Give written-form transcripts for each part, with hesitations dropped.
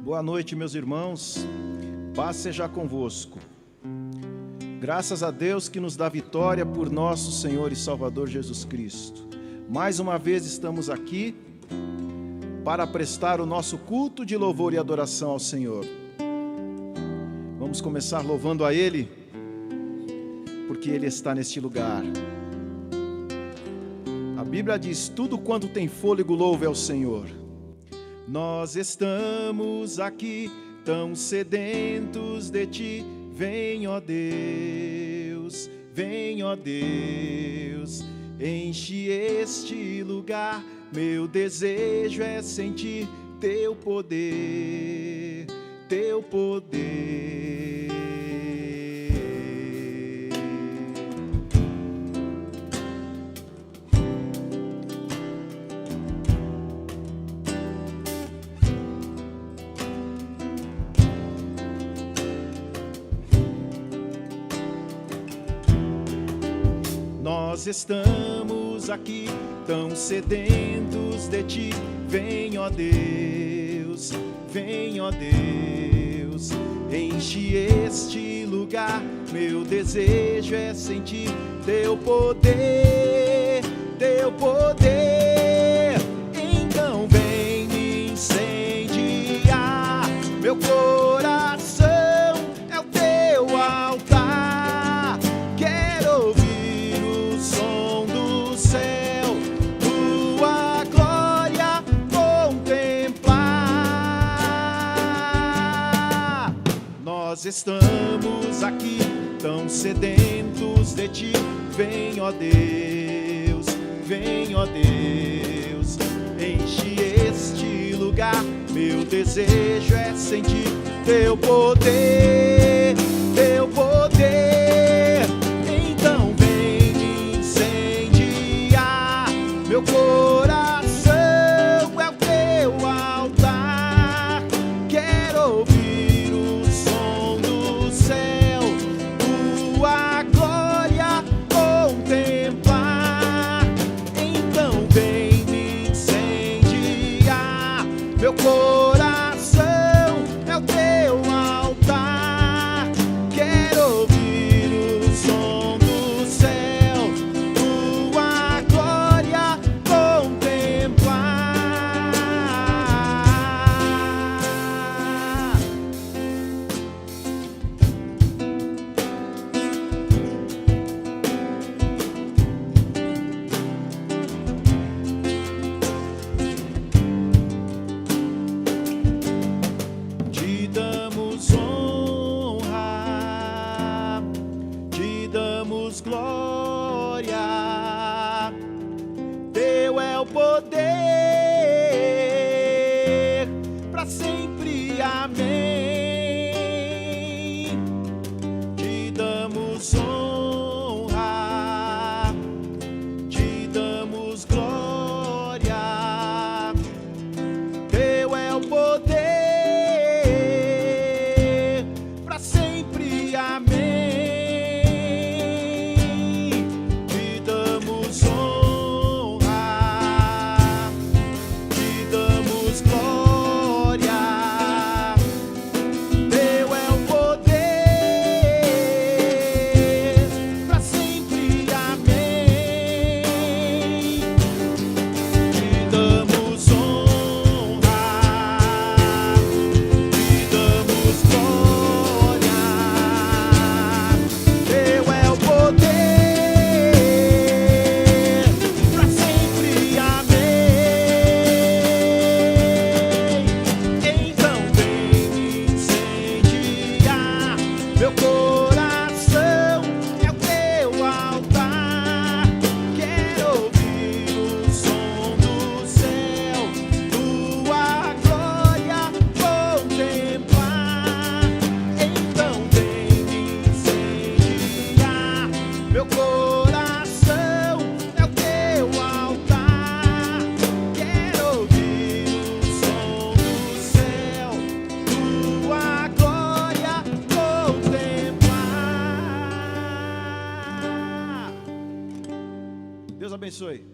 Boa noite, meus irmãos, paz seja convosco. Graças a Deus que nos dá vitória por nosso Senhor e Salvador Jesus Cristo. Mais uma vez estamos aqui para prestar o nosso culto de louvor e adoração ao Senhor. Vamos começar louvando a Ele, porque Ele está neste lugar. A Bíblia diz: tudo quanto tem fôlego louve ao Senhor. Nós estamos aqui tão sedentos de Ti, vem, ó Deus, enche este lugar. Meu desejo é sentir Teu poder, Teu poder. Nós estamos aqui tão sedentos de Ti, vem, ó Deus, enche este lugar. Meu desejo é sentir Teu poder, Teu poder. Então vem me incendiar, meu coração é o Teu altar. Quero ouvir o som do céu, Tua glória contemplar. Nós estamos aqui tão sedentos de Ti, vem, ó Deus, enche este lugar. Meu desejo é sentir Teu poder, Teu poder. Então vem me incendiar, meu coração é o Teu altar. Quero ouvir o som do céu, Tua glória contemplar. Então vem me incendiar, meu coração é o Teu altar. Quero ouvir o som do céu, Tua glória contemplar. abençoe.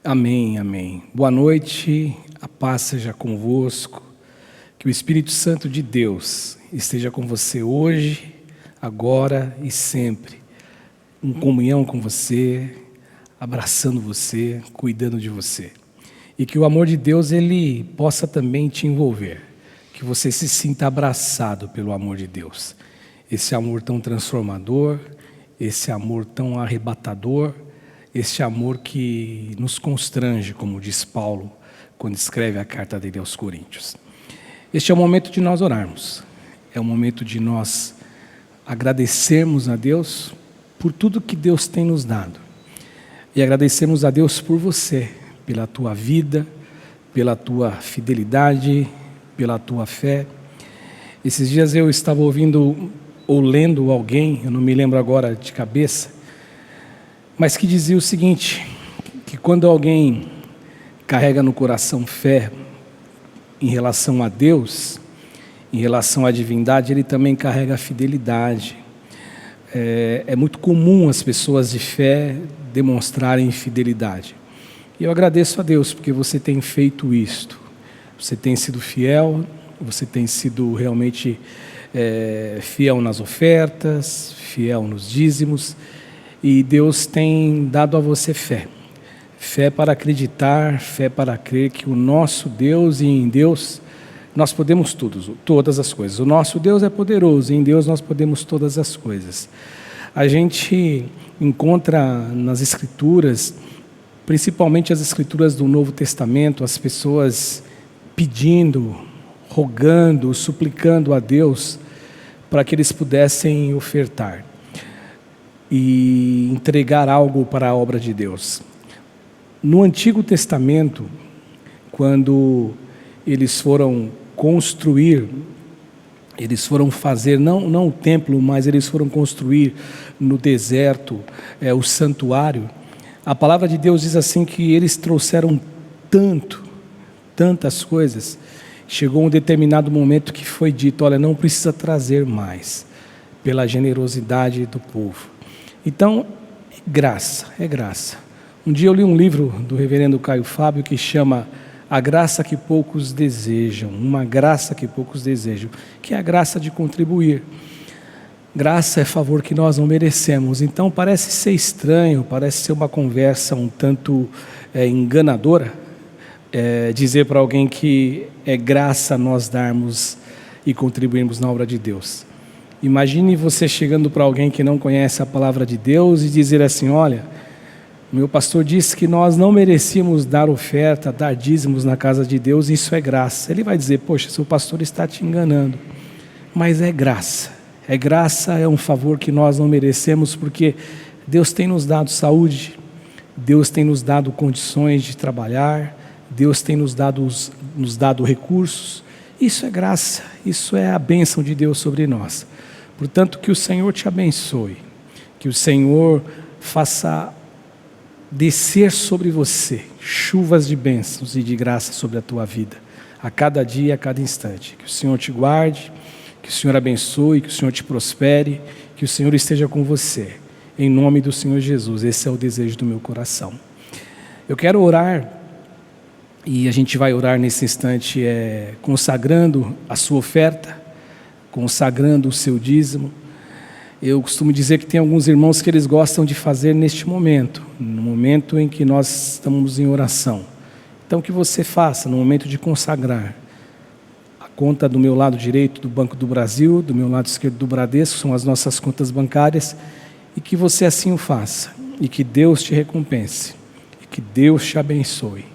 Amém, amém. Boa noite, a paz seja convosco, que o Espírito Santo de Deus esteja com você hoje, agora e sempre, em comunhão com você, abraçando você, cuidando de você. E que o amor de Deus, ele possa também te envolver, que você se sinta abraçado pelo amor de Deus. Esse amor tão transformador, esse amor tão arrebatador, esse amor que nos constrange, como diz Paulo, quando escreve a carta dele aos Coríntios. Este é o momento de nós orarmos, é o momento de nós agradecermos a Deus por tudo que Deus tem nos dado. E agradecemos a Deus por você, pela tua vida, pela tua fidelidade, pela tua fé. Esses dias eu estava ouvindo ou lendo alguém, eu não me lembro agora de cabeça, mas que dizia o seguinte, que quando alguém carrega no coração fé em relação a Deus, em relação à divindade, ele também carrega a fidelidade. É muito comum as pessoas de fé demonstrarem fidelidade. E eu agradeço a Deus porque você tem feito isto. Você tem sido fiel, você tem sido realmente fiel nas ofertas, fiel nos dízimos. E Deus tem dado a você fé. Fé para acreditar, fé para crer que o nosso Deus e em Deus nós podemos todas as coisas. O nosso Deus é poderoso e em Deus nós podemos todas as coisas. A gente encontra nas Escrituras, principalmente as Escrituras do Novo Testamento, as pessoas pedindo, rogando, suplicando a Deus para que eles pudessem ofertar e entregar algo para a obra de Deus. No Antigo Testamento, quando eles foram construir, eles foram fazer, não o templo, mas eles foram construir no deserto o santuário, a palavra de Deus diz assim que eles trouxeram tantas coisas, chegou um determinado momento que foi dito, olha, não precisa trazer mais, pela generosidade do povo. Então, é graça. Um dia eu li um livro do reverendo Caio Fábio que chama A Graça que Poucos Desejam, uma graça que poucos desejam, que é a graça de contribuir. Graça é favor que nós não merecemos, então parece ser estranho, parece ser uma conversa um tanto enganadora, dizer para alguém que é graça nós darmos e contribuirmos na obra de Deus. Imagine você chegando para alguém que não conhece a palavra de Deus e dizer assim, olha, meu pastor disse que nós não merecíamos dar oferta, dar dízimos na casa de Deus, isso é graça. Ele vai dizer, poxa, seu pastor está te enganando. Mas é graça. É um favor que nós não merecemos, porque Deus tem nos dado saúde, Deus tem nos dado condições de trabalhar, Deus tem nos dado recursos. Isso é graça, isso é a bênção de Deus sobre nós. Portanto, que o Senhor te abençoe, que o Senhor faça descer sobre você chuvas de bênçãos e de graça sobre a tua vida, a cada dia, a cada instante. Que o Senhor te guarde, que o Senhor abençoe, que o Senhor te prospere que o Senhor esteja com você, em nome do Senhor Jesus. Esse é o desejo do meu coração. Eu quero orar, e a gente vai orar nesse instante, consagrando a sua oferta, consagrando o seu dízimo. Eu costumo dizer que tem alguns irmãos que eles gostam de fazer neste momento, no momento em que nós estamos em oração. Então, que você faça no momento de consagrar. A conta do meu lado direito do Banco do Brasil, do meu lado esquerdo do Bradesco, são as nossas contas bancárias, e que você assim o faça, e que Deus te recompense, e que Deus te abençoe.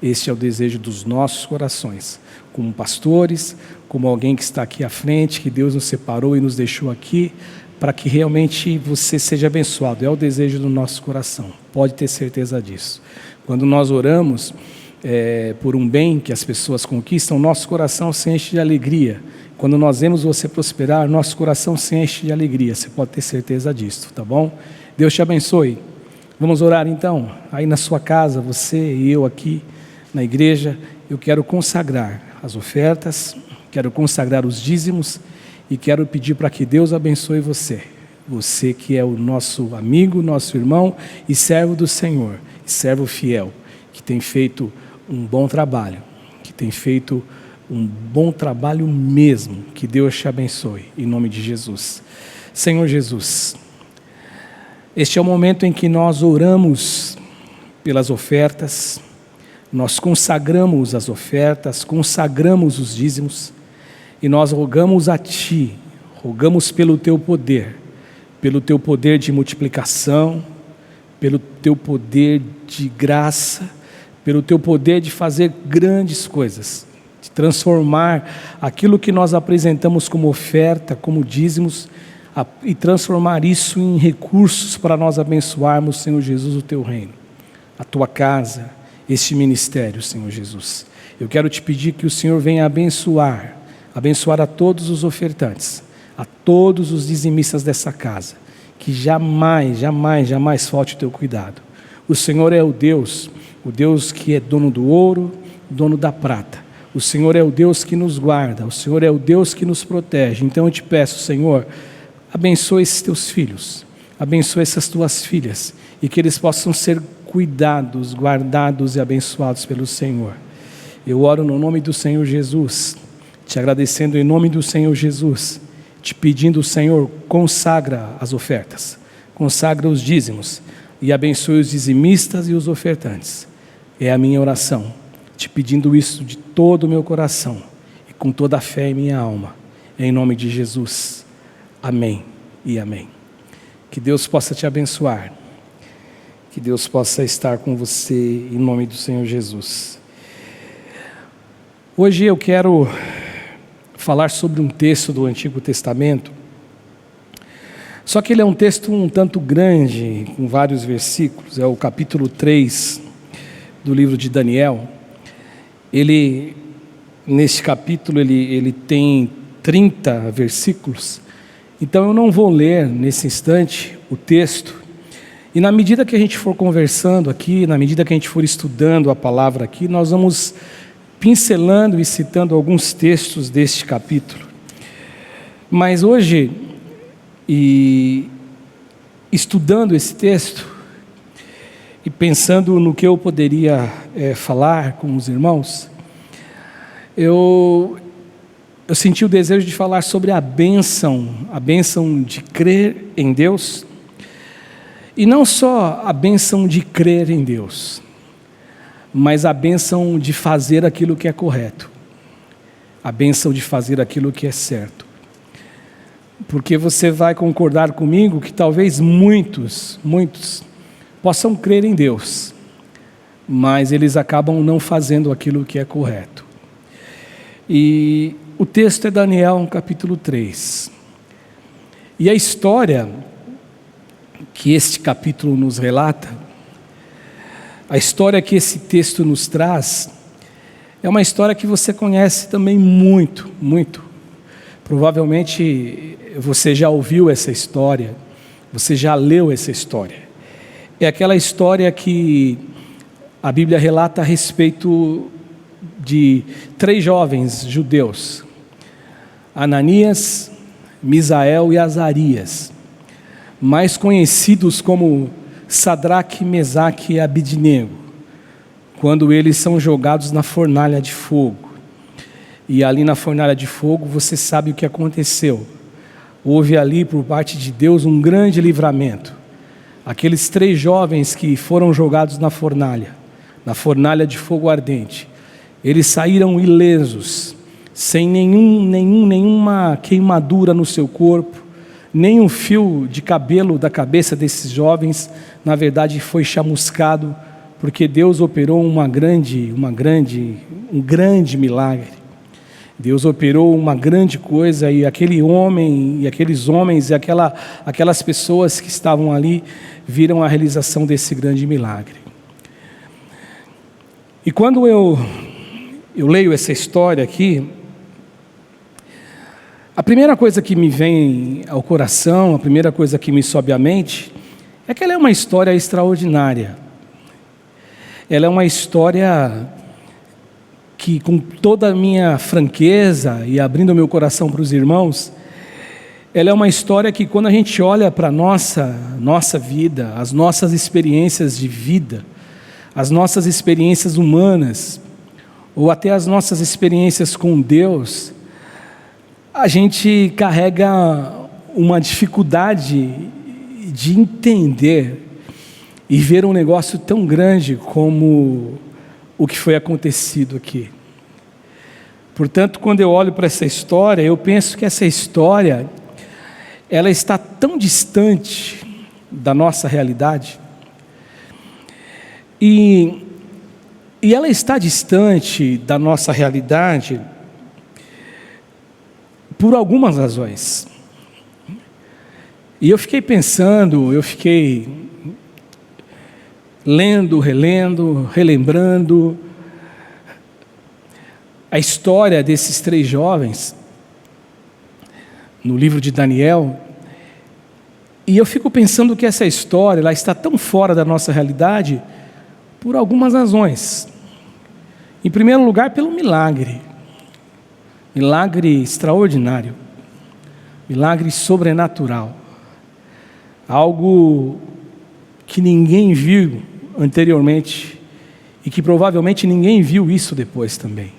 Este é o desejo dos nossos corações, como pastores, como alguém que está aqui à frente, que Deus nos separou e nos deixou aqui, para que realmente você seja abençoado. É o desejo do nosso coração, pode ter certeza disso. Quando nós oramos por um bem que as pessoas conquistam, nosso coração se enche de alegria. Quando nós vemos você prosperar, nosso coração se enche de alegria, você pode ter certeza disso, tá bom? Deus te abençoe. Vamos orar então? Aí na sua casa, você e eu aqui na igreja, eu quero consagrar as ofertas, quero consagrar os dízimos, e quero pedir para que Deus abençoe você. Você que é o nosso amigo, nosso irmão e servo do Senhor, servo fiel, que tem feito um bom trabalho, que tem feito um bom trabalho mesmo. Que Deus te abençoe, em nome de Jesus. Senhor Jesus, este é o momento em que nós oramos pelas ofertas, nós consagramos as ofertas, consagramos os dízimos, e nós rogamos a Ti, rogamos pelo Teu poder de multiplicação, pelo Teu poder de graça, pelo Teu poder de fazer grandes coisas, de transformar aquilo que nós apresentamos como oferta, como dízimos, e transformar isso em recursos para nós abençoarmos, Senhor Jesus, o Teu reino, a Tua casa, este ministério, Senhor Jesus. Eu quero Te pedir que o Senhor venha abençoar a todos os ofertantes, a todos os dizimistas dessa casa, que jamais, jamais, jamais falte o Teu cuidado. O Senhor é o Deus que é dono do ouro, dono da prata. O Senhor é o Deus que nos guarda, o Senhor é o Deus que nos protege. Então eu te peço, Senhor, abençoe esses Teus filhos, abençoe essas Tuas filhas, e que eles possam ser cuidados, guardados e abençoados pelo Senhor. Eu oro no nome do Senhor Jesus, te agradecendo em nome do Senhor Jesus, te pedindo, Senhor, consagra as ofertas, consagra os dízimos e abençoe os dizimistas e os ofertantes. É a minha oração, te pedindo isso de todo o meu coração e com toda a fé em minha alma, em nome de Jesus. Amém e amém. Que Deus possa te abençoar, que Deus possa estar com você em nome do Senhor Jesus. Hoje eu quero falar sobre um texto do Antigo Testamento, só que ele é um texto um tanto grande, com vários versículos. É o capítulo 3 do livro de Daniel. Neste capítulo, ele tem 30 versículos, então eu não vou ler nesse instante o texto, e na medida que a gente for conversando aqui, na medida que a gente for estudando a palavra aqui, nós vamos pincelando e citando alguns textos deste capítulo. Mas hoje, estudando esse texto e pensando no que eu poderia falar com os irmãos, eu senti o desejo de falar sobre a bênção de crer em Deus, e não só a bênção de crer em Deus, mas a bênção de fazer aquilo que é correto, a bênção de fazer aquilo que é certo. Porque você vai concordar comigo que talvez muitos possam crer em Deus, mas eles acabam não fazendo aquilo que é correto. E o texto é Daniel, capítulo 3. E a história que este capítulo nos relata, a história que esse texto nos traz, é uma história que você conhece também muito. Provavelmente você já ouviu essa história, você já leu essa história. É aquela história que a Bíblia relata a respeito de 3 jovens judeus, Ananias, Misael e Azarias. mais conhecidos como Sadraque, Mesaque e Abidnego, quando eles são jogados na fornalha de fogo. E ali na fornalha de fogo, você sabe o que aconteceu. Houve ali, por parte de Deus, um grande livramento. Aqueles 3 jovens que foram jogados na fornalha de fogo ardente, eles saíram ilesos, sem nenhuma queimadura no seu corpo, nem um fio de cabelo da cabeça desses jovens, na verdade, foi chamuscado, porque Deus operou um grande milagre. Deus operou uma grande coisa, e aquele homem, e aqueles homens, e aquelas pessoas que estavam ali, viram a realização desse grande milagre. E quando eu leio essa história aqui, a primeira coisa que me vem ao coração, a primeira coisa que me sobe à mente, é que ela é uma história extraordinária. Ela é uma história que, com toda a minha franqueza e abrindo meu coração para os irmãos, ela é uma história que, quando a gente olha para a nossa vida, as nossas experiências de vida, as nossas experiências humanas, ou até as nossas experiências com Deus, a gente carrega uma dificuldade de entender e ver um negócio tão grande como o que foi acontecido aqui. Portanto, quando eu olho para essa história, eu penso que essa história, ela está tão distante da nossa realidade, e ela está distante da nossa realidade por algumas razões. E eu fiquei pensando, lendo, relendo, relembrando a história desses 3 jovens no livro de Daniel, e eu fico pensando que essa história, ela está tão fora da nossa realidade por algumas razões. Em primeiro lugar, pelo milagre extraordinário, milagre sobrenatural, algo que ninguém viu anteriormente e que provavelmente ninguém viu isso depois também.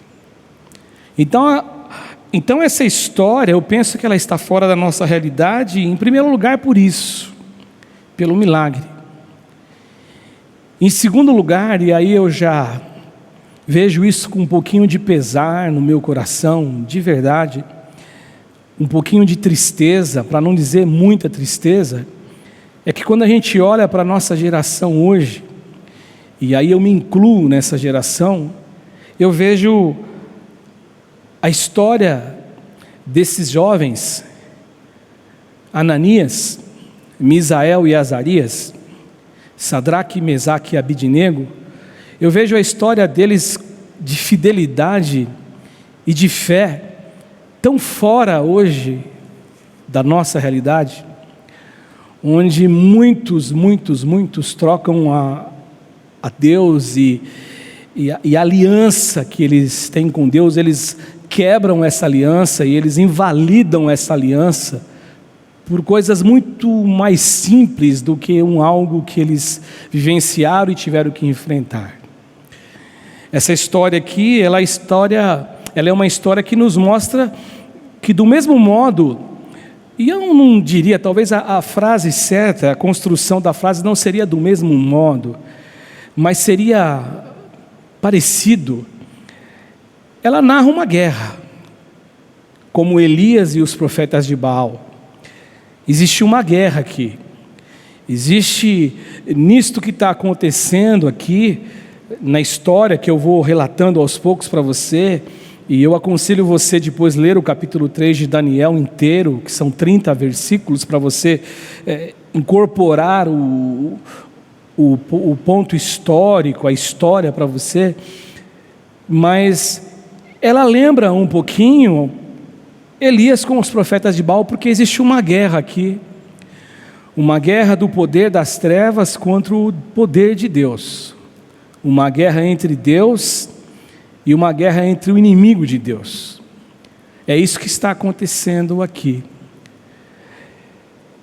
Então essa história, eu penso que ela está fora da nossa realidade, em primeiro lugar por isso, pelo milagre. Em segundo lugar, e aí eu já vejo isso com um pouquinho de pesar no meu coração, de verdade, um pouquinho de tristeza, para não dizer muita tristeza, é que quando a gente olha para a nossa geração hoje, e aí eu me incluo nessa geração, eu vejo a história desses jovens, Ananias, Misael e Azarias, Sadraque, Mesaque e Abidnego. Eu vejo a história deles de fidelidade e de fé tão fora hoje da nossa realidade, onde muitos trocam a Deus e a aliança que eles têm com Deus, eles quebram essa aliança e eles invalidam essa aliança por coisas muito mais simples do que algo que eles vivenciaram e tiveram que enfrentar. Essa história aqui, ela é uma história que nos mostra que, do mesmo modo, e eu não diria, talvez a frase certa, a construção da frase não seria do mesmo modo, mas seria parecido. Ela narra uma guerra, como Elias e os profetas de Baal. Existe uma guerra aqui, existe nisto que está acontecendo aqui, na história que eu vou relatando aos poucos para você, e eu aconselho você depois ler o capítulo 3 de Daniel inteiro, que são 30 versículos, para você incorporar o ponto histórico, a história para você, mas ela lembra um pouquinho Elias com os profetas de Baal, porque existe uma guerra aqui, uma guerra do poder das trevas contra o poder de Deus, uma guerra entre Deus e uma guerra entre o inimigo de Deus. É isso que está acontecendo aqui.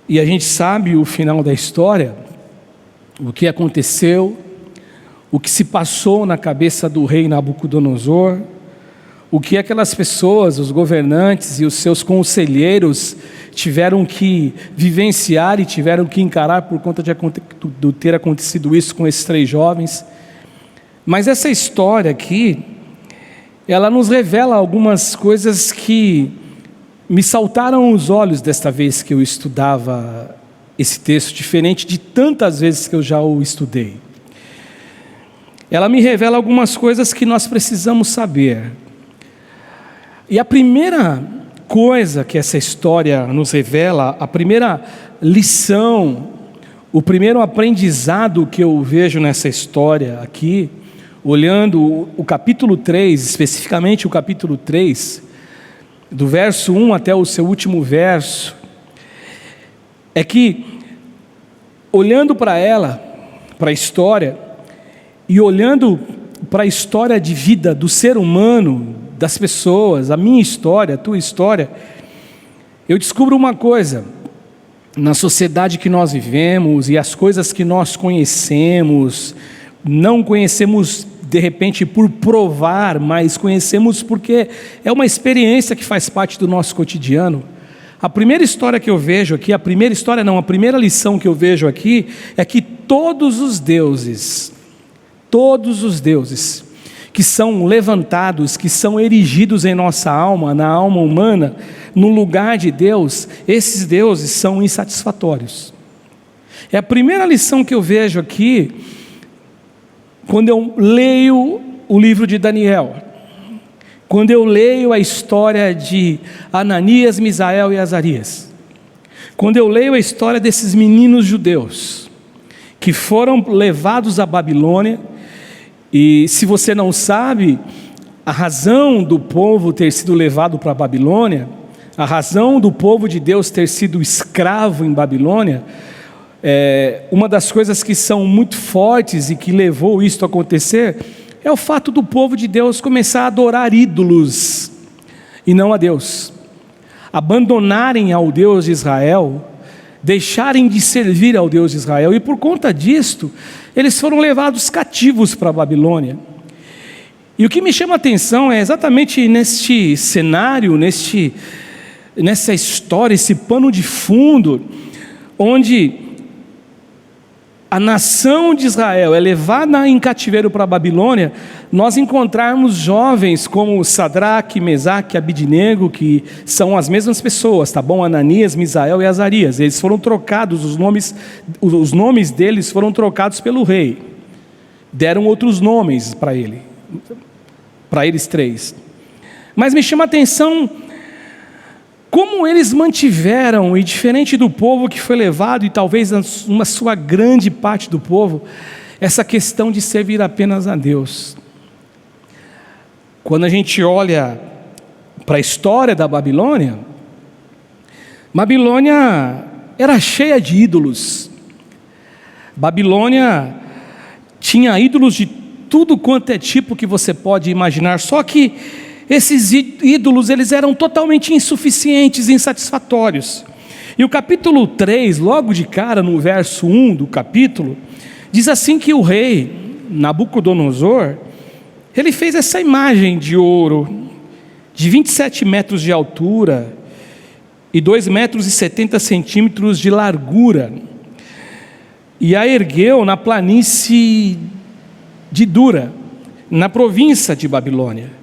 E a gente sabe o final da história, o que aconteceu, o que se passou na cabeça do rei Nabucodonosor, o que aquelas pessoas, os governantes e os seus conselheiros tiveram que vivenciar e tiveram que encarar por conta de ter acontecido isso com esses 3 jovens. Mas essa história aqui, ela nos revela algumas coisas que me saltaram os olhos desta vez que eu estudava esse texto, diferente de tantas vezes que eu já o estudei. Ela me revela algumas coisas que nós precisamos saber. E a primeira coisa que essa história nos revela, a primeira lição, o primeiro aprendizado que eu vejo nessa história aqui, olhando o capítulo 3, especificamente o capítulo 3, do verso 1 até o seu último verso, é que, olhando para ela, para a história, e olhando para a história de vida do ser humano, das pessoas, a minha história, a tua história, eu descubro uma coisa: na sociedade que nós vivemos e as coisas que nós conhecemos, não conhecemos de repente por provar, mas conhecemos porque é uma experiência que faz parte do nosso cotidiano. A primeira história que eu vejo aqui, a primeira lição que eu vejo aqui é que todos os deuses que são levantados, que são erigidos em nossa alma, na alma humana, no lugar de Deus, esses deuses são insatisfatórios. É a primeira lição que eu vejo aqui, quando eu leio o livro de Daniel, quando eu leio a história de Ananias, Misael e Azarias, quando eu leio a história desses meninos judeus, que foram levados à Babilônia. E se você não sabe, a razão do povo ter sido levado para a Babilônia, a razão do povo de Deus ter sido escravo em Babilônia, uma das coisas que são muito fortes e que levou isto a acontecer, é o fato do povo de Deus começar a adorar ídolos e não a Deus, abandonarem ao Deus de Israel, deixarem de servir ao Deus de Israel, e por conta disto, eles foram levados cativos para a Babilônia. E o que me chama a atenção é exatamente neste cenário, nessa história, esse pano de fundo, onde a nação de Israel é levada em cativeiro para a Babilônia, nós encontrarmos jovens como Sadraque, Mesaque, Abidnego, que são as mesmas pessoas, tá bom? Ananias, Misael e Azarias. Eles foram trocados, os nomes deles foram trocados pelo rei. Deram outros nomes para eles 3. Mas me chama a atenção como eles mantiveram, e diferente do povo que foi levado, e talvez uma sua grande parte do povo, essa questão de servir apenas a Deus. Quando a gente olha para a história da Babilônia, Babilônia era cheia de ídolos. Babilônia tinha ídolos de tudo quanto é tipo que você pode imaginar, só que esses ídolos, eles eram totalmente insuficientes e insatisfatórios. E o capítulo 3, logo de cara, no verso 1 do capítulo, diz assim que o rei Nabucodonosor, ele fez essa imagem de ouro, de 27 metros de altura, e 2,70 metros de largura, e a ergueu na planície de Dura, na província de Babilônia.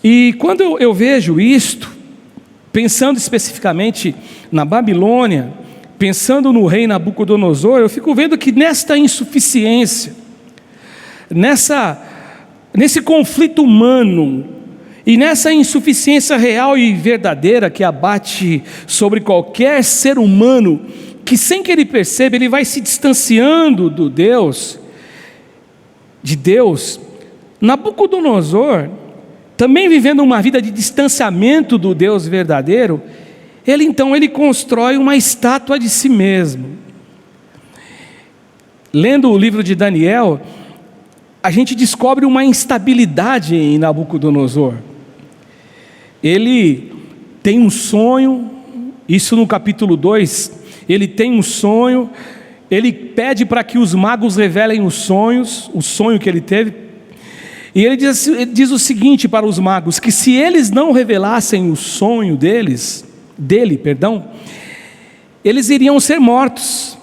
E quando eu vejo isto, pensando especificamente na Babilônia, pensando no rei Nabucodonosor, eu fico vendo que nesta insuficiência, nesse conflito humano, e nessa insuficiência real e verdadeira que abate sobre qualquer ser humano, que sem que ele perceba, ele vai se distanciando de Deus, Nabucodonosor, também vivendo uma vida de distanciamento do Deus verdadeiro, ele constrói uma estátua de si mesmo. Lendo o livro de Daniel, a gente descobre uma instabilidade em Nabucodonosor. Ele tem um sonho, Isso no capítulo 2, ele tem um sonho, ele pede para que os magos revelem os sonhos, o sonho que ele teve, e ele diz o seguinte para os magos, que se eles não revelassem o sonho dele, eles iriam ser mortos.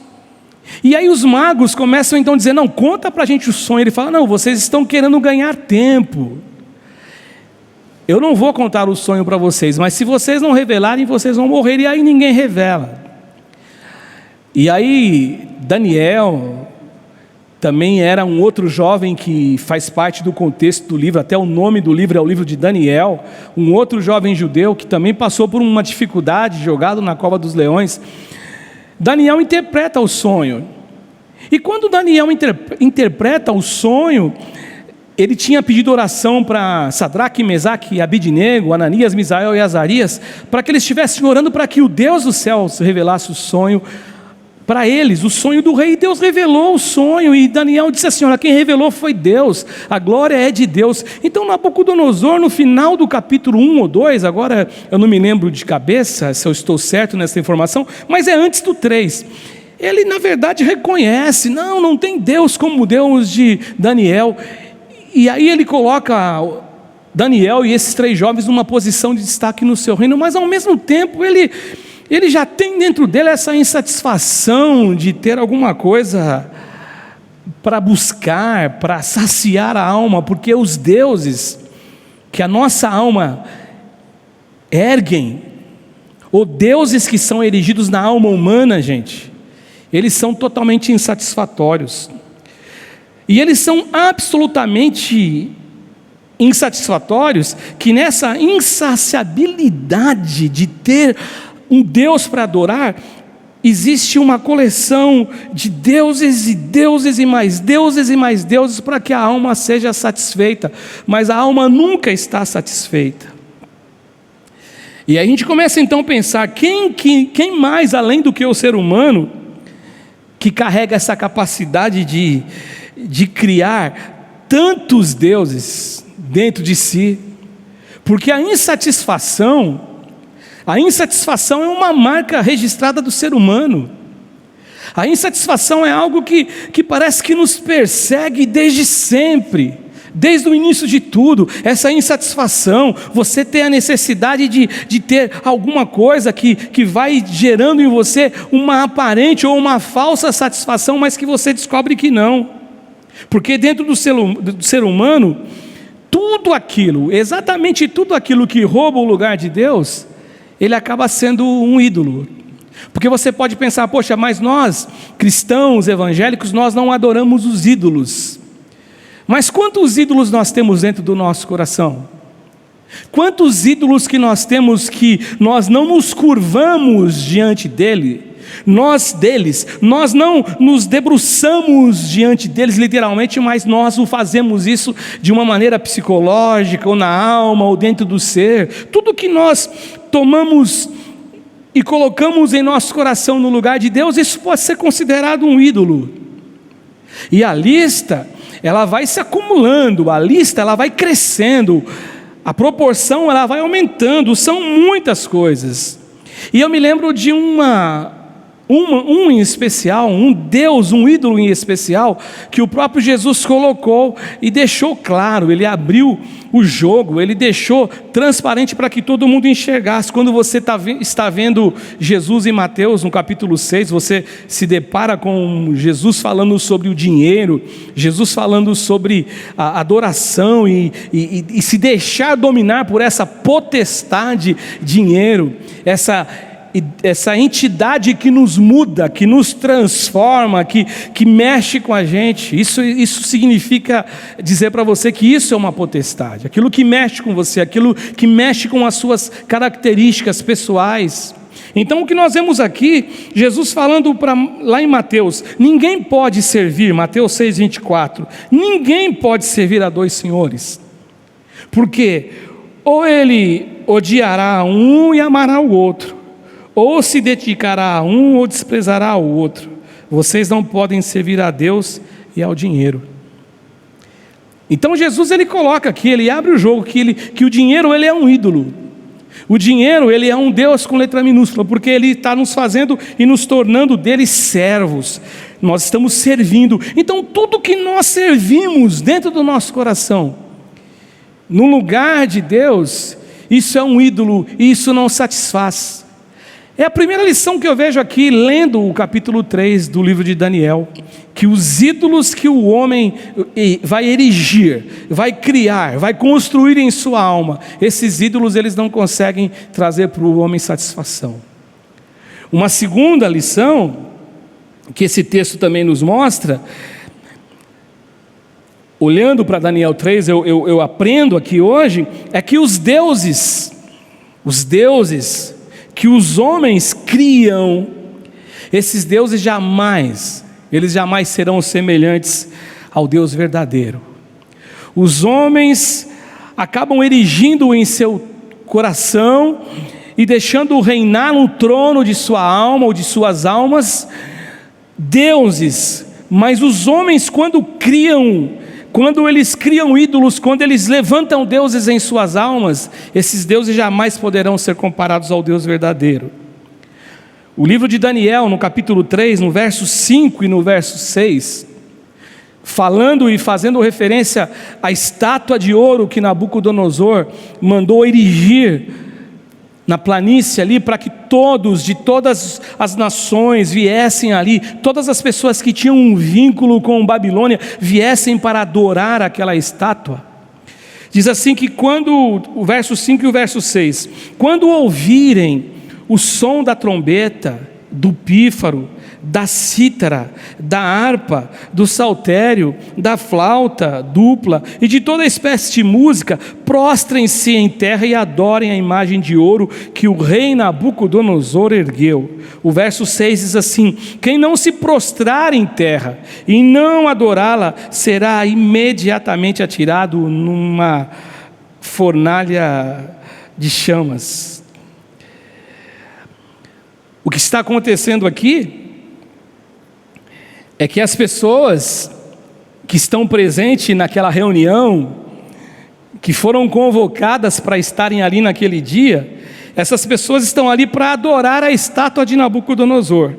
E aí os magos começam então a dizer, não, conta para a gente o sonho. Ele fala, não, vocês estão querendo ganhar tempo, eu não vou contar o sonho para vocês, mas se vocês não revelarem, vocês vão morrer. E aí ninguém revela. E aí Daniel também era um outro jovem que faz parte do contexto do livro, até o nome do livro é o livro de Daniel, um outro jovem judeu que também passou por uma dificuldade, jogado na cova dos leões. Daniel interpreta o sonho, e quando Daniel interpreta o sonho, ele tinha pedido oração para Sadraque, Mesaque e Abidnego, Ananias, Misael e Azarias, para que eles estivessem orando para que o Deus dos céus revelasse o sonho para eles, o sonho do rei. E Deus revelou o sonho, e Daniel disse assim, olha, quem revelou foi Deus, a glória é de Deus. Então Nabucodonosor, no final do capítulo 1 ou 2, agora eu não me lembro de cabeça, se eu estou certo nessa informação, mas é antes do 3, ele na verdade reconhece, não tem Deus como o Deus de Daniel, e aí ele coloca Daniel e esses 3 jovens numa posição de destaque no seu reino, mas ao mesmo tempo ele já tem dentro dele essa insatisfação de ter alguma coisa para buscar, para saciar a alma, porque os deuses que a nossa alma erguem, ou deuses que são erigidos na alma humana, gente, eles são totalmente insatisfatórios, e eles são absolutamente insatisfatórios, que nessa insaciabilidade de ter um Deus para adorar, existe uma coleção de deuses e deuses e mais deuses e mais deuses para que a alma seja satisfeita, mas a alma nunca está satisfeita. E a gente começa então a pensar, quem mais além do que o ser humano, que carrega essa capacidade de criar tantos deuses dentro de si? Porque a insatisfação é uma marca registrada do ser humano. A insatisfação é algo que parece que nos persegue desde sempre, desde o início de tudo. Essa insatisfação, você tem a necessidade de ter alguma coisa que vai gerando em você uma aparente ou uma falsa satisfação, mas que você descobre que não. Porque dentro do ser humano, tudo aquilo, exatamente tudo aquilo que rouba o lugar de Deus, ele acaba sendo um ídolo. Porque você pode pensar, poxa, mas nós, cristãos, evangélicos, nós não adoramos os ídolos. Mas quantos ídolos nós temos dentro do nosso coração? Quantos ídolos que nós temos que nós não nos curvamos diante deles, nós não nos debruçamos diante deles literalmente, mas nós o fazemos isso de uma maneira psicológica, ou na alma, ou dentro do ser. Tudo que nós tomamos e colocamos em nosso coração no lugar de Deus, isso pode ser considerado um ídolo. E a lista, ela vai se acumulando, a lista ela vai crescendo, a proporção ela vai aumentando, são muitas coisas. E eu me lembro de um em especial, um Deus, um ídolo em especial, que o próprio Jesus colocou e deixou claro, ele abriu o jogo, ele deixou transparente para que todo mundo enxergasse. Quando você está vendo Jesus em Mateus, no capítulo 6, você se depara com Jesus falando sobre o dinheiro, Jesus falando sobre a adoração e se deixar dominar por essa potestade dinheiro, essa entidade que nos muda, que nos transforma, que mexe com a gente. Isso significa dizer para você que isso é uma potestade, aquilo que mexe com você, aquilo que mexe com as suas características pessoais. Então o que nós vemos aqui, Jesus falando lá em Mateus, ninguém pode servir, Mateus 6,24, ninguém pode servir a 2 senhores, porque ou ele odiará um e amará o outro, ou se dedicará a um ou desprezará o outro. Vocês não podem servir a Deus e ao dinheiro. Então Jesus ele coloca aqui, ele abre o jogo, que o dinheiro ele é um ídolo. O dinheiro, ele é um Deus com letra minúscula, porque ele está nos fazendo e nos tornando dele servos. Nós estamos servindo. Então, tudo que nós servimos dentro do nosso coração, no lugar de Deus, isso é um ídolo e isso não satisfaz. É a primeira lição que eu vejo aqui, lendo o capítulo 3 do livro de Daniel, que os ídolos que o homem vai erigir, vai criar, vai construir em sua alma, esses ídolos eles não conseguem trazer para o homem satisfação. Uma segunda lição, que esse texto também nos mostra, olhando para Daniel 3, eu aprendo aqui hoje, é que os deuses que os homens criam, esses deuses eles jamais serão semelhantes ao Deus verdadeiro. Os homens acabam erigindo em seu coração e deixando reinar no trono de sua alma ou de suas almas deuses, mas os homens quando eles criam ídolos, quando eles levantam deuses em suas almas, esses deuses jamais poderão ser comparados ao Deus verdadeiro. O livro de Daniel, no capítulo 3, no verso 5 e no verso 6, falando e fazendo referência à estátua de ouro que Nabucodonosor mandou erigir na planície ali, para que todos, de todas as nações viessem ali, todas as pessoas que tinham um vínculo com Babilônia, viessem para adorar aquela estátua. Diz assim que o verso 5 e o verso 6, quando ouvirem o som da trombeta, do pífaro, da cítara, da harpa, do saltério, da flauta dupla e de toda espécie de música, prostrem-se em terra e adorem a imagem de ouro que o rei Nabucodonosor ergueu. O verso 6 diz assim: quem não se prostrar em terra e não adorá-la, será imediatamente atirado numa fornalha de chamas. O que está acontecendo aqui é que as pessoas que estão presentes naquela reunião, que foram convocadas para estarem ali naquele dia, essas pessoas estão ali para adorar a estátua de Nabucodonosor.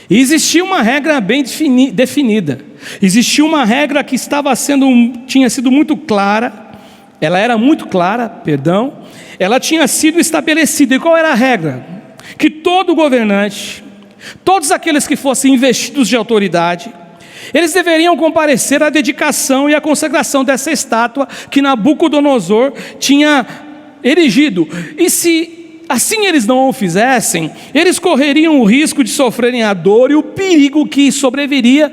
E existia uma regra bem definida, existia uma regra que tinha sido muito clara, ela tinha sido estabelecida. E qual era a regra? Que todo governante, todos aqueles que fossem investidos de autoridade, eles deveriam comparecer à dedicação e à consagração dessa estátua que Nabucodonosor tinha erigido. E se assim eles não o fizessem, eles correriam o risco de sofrerem a dor e o perigo que sobreviria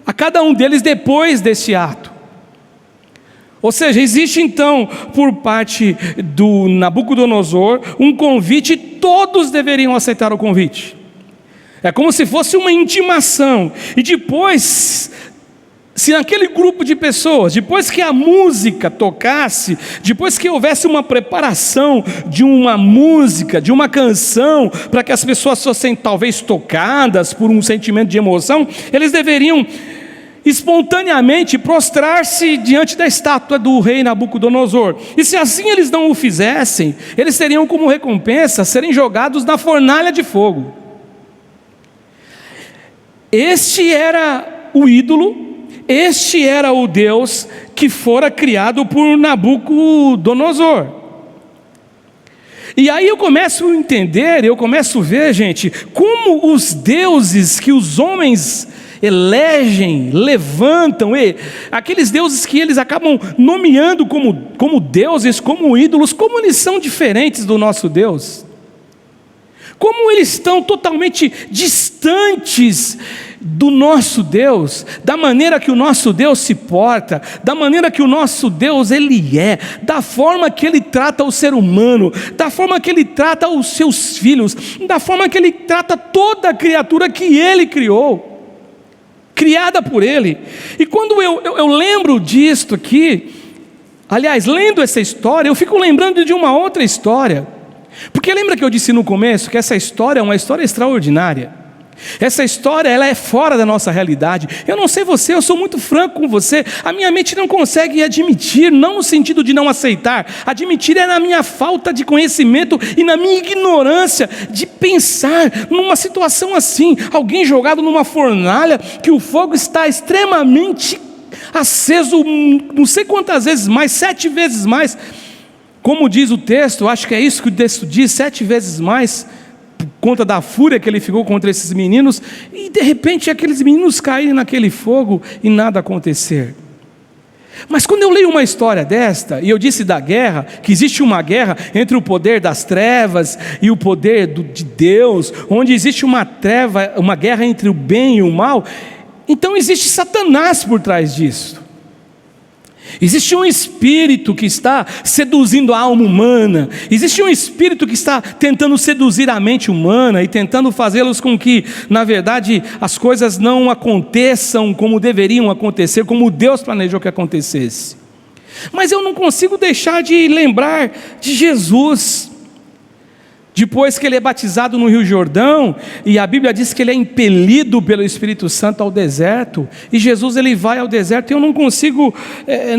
a cada um deles depois desse ato. Ou seja, existe então, por parte do Nabucodonosor, um convite, e todos deveriam aceitar o convite. É como se fosse uma intimação. E depois, se naquele grupo de pessoas, depois que a música tocasse, depois que houvesse uma preparação de uma música, de uma canção, para que as pessoas fossem talvez tocadas por um sentimento de emoção, eles deveriam espontaneamente prostrar-se diante da estátua do rei Nabucodonosor. E se assim eles não o fizessem, eles teriam como recompensa serem jogados na fornalha de fogo. Este era o ídolo, este era o Deus que fora criado por Nabucodonosor. E aí eu começo a entender, eu começo a ver, gente, como os deuses que os homens elegem, levantam, aqueles deuses que eles acabam nomeando como deuses, como ídolos, como eles são diferentes do nosso Deus. Como eles estão totalmente distantes do nosso Deus, da maneira que o nosso Deus se porta, da maneira que o nosso Deus ele é, da forma que ele trata o ser humano, da forma que ele trata os seus filhos, da forma que ele trata toda a criatura que ele criou, criada por ele. E quando eu lembro disto aqui, aliás, lendo essa história, eu fico lembrando de uma outra história. Porque lembra que eu disse no começo que essa história é uma história extraordinária? Essa história, ela é fora da nossa realidade. Eu não sei você, eu sou muito franco com você. A minha mente não consegue admitir, não no sentido de não aceitar. Admitir é na minha falta de conhecimento e na minha ignorância de pensar numa situação assim. Alguém jogado numa fornalha que o fogo está extremamente aceso, não sei quantas vezes mais, 7 vezes mais. Como diz o texto, acho que é isso que o texto diz, 7 vezes mais, por conta da fúria que ele ficou contra esses meninos, e de repente aqueles meninos caírem naquele fogo e nada acontecer. Mas quando eu leio uma história desta, e eu disse da guerra, que existe uma guerra entre o poder das trevas e o poder de Deus, onde existe uma guerra entre o bem e o mal, então existe Satanás por trás disso. Existe um espírito que está seduzindo a alma humana, existe um espírito que está tentando seduzir a mente humana e tentando fazê-los com que, na verdade, as coisas não aconteçam como deveriam acontecer, como Deus planejou que acontecesse. Mas eu não consigo deixar de lembrar de Jesus. Depois que ele é batizado no Rio Jordão, e a Bíblia diz que ele é impelido pelo Espírito Santo ao deserto, e Jesus ele vai ao deserto, e eu não consigo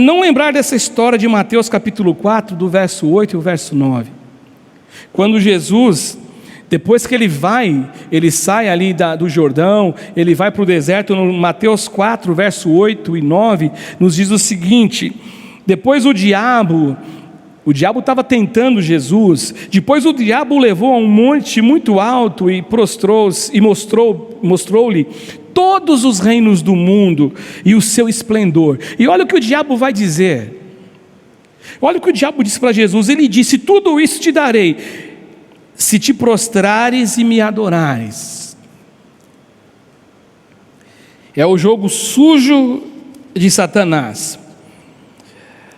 não lembrar dessa história de Mateus capítulo 4, do verso 8 e o verso 9, quando Jesus, depois que ele sai ali do Jordão, ele vai para o deserto. No Mateus 4, verso 8 e 9, nos diz o seguinte: depois o diabo estava tentando Jesus. Depois o diabo o levou a um monte muito alto e prostrou-se e mostrou-lhe todos os reinos do mundo e o seu esplendor. E olha o que o diabo vai dizer. Olha o que o diabo disse para Jesus. Ele disse: tudo isso te darei, se te prostrares e me adorares. É o jogo sujo de Satanás.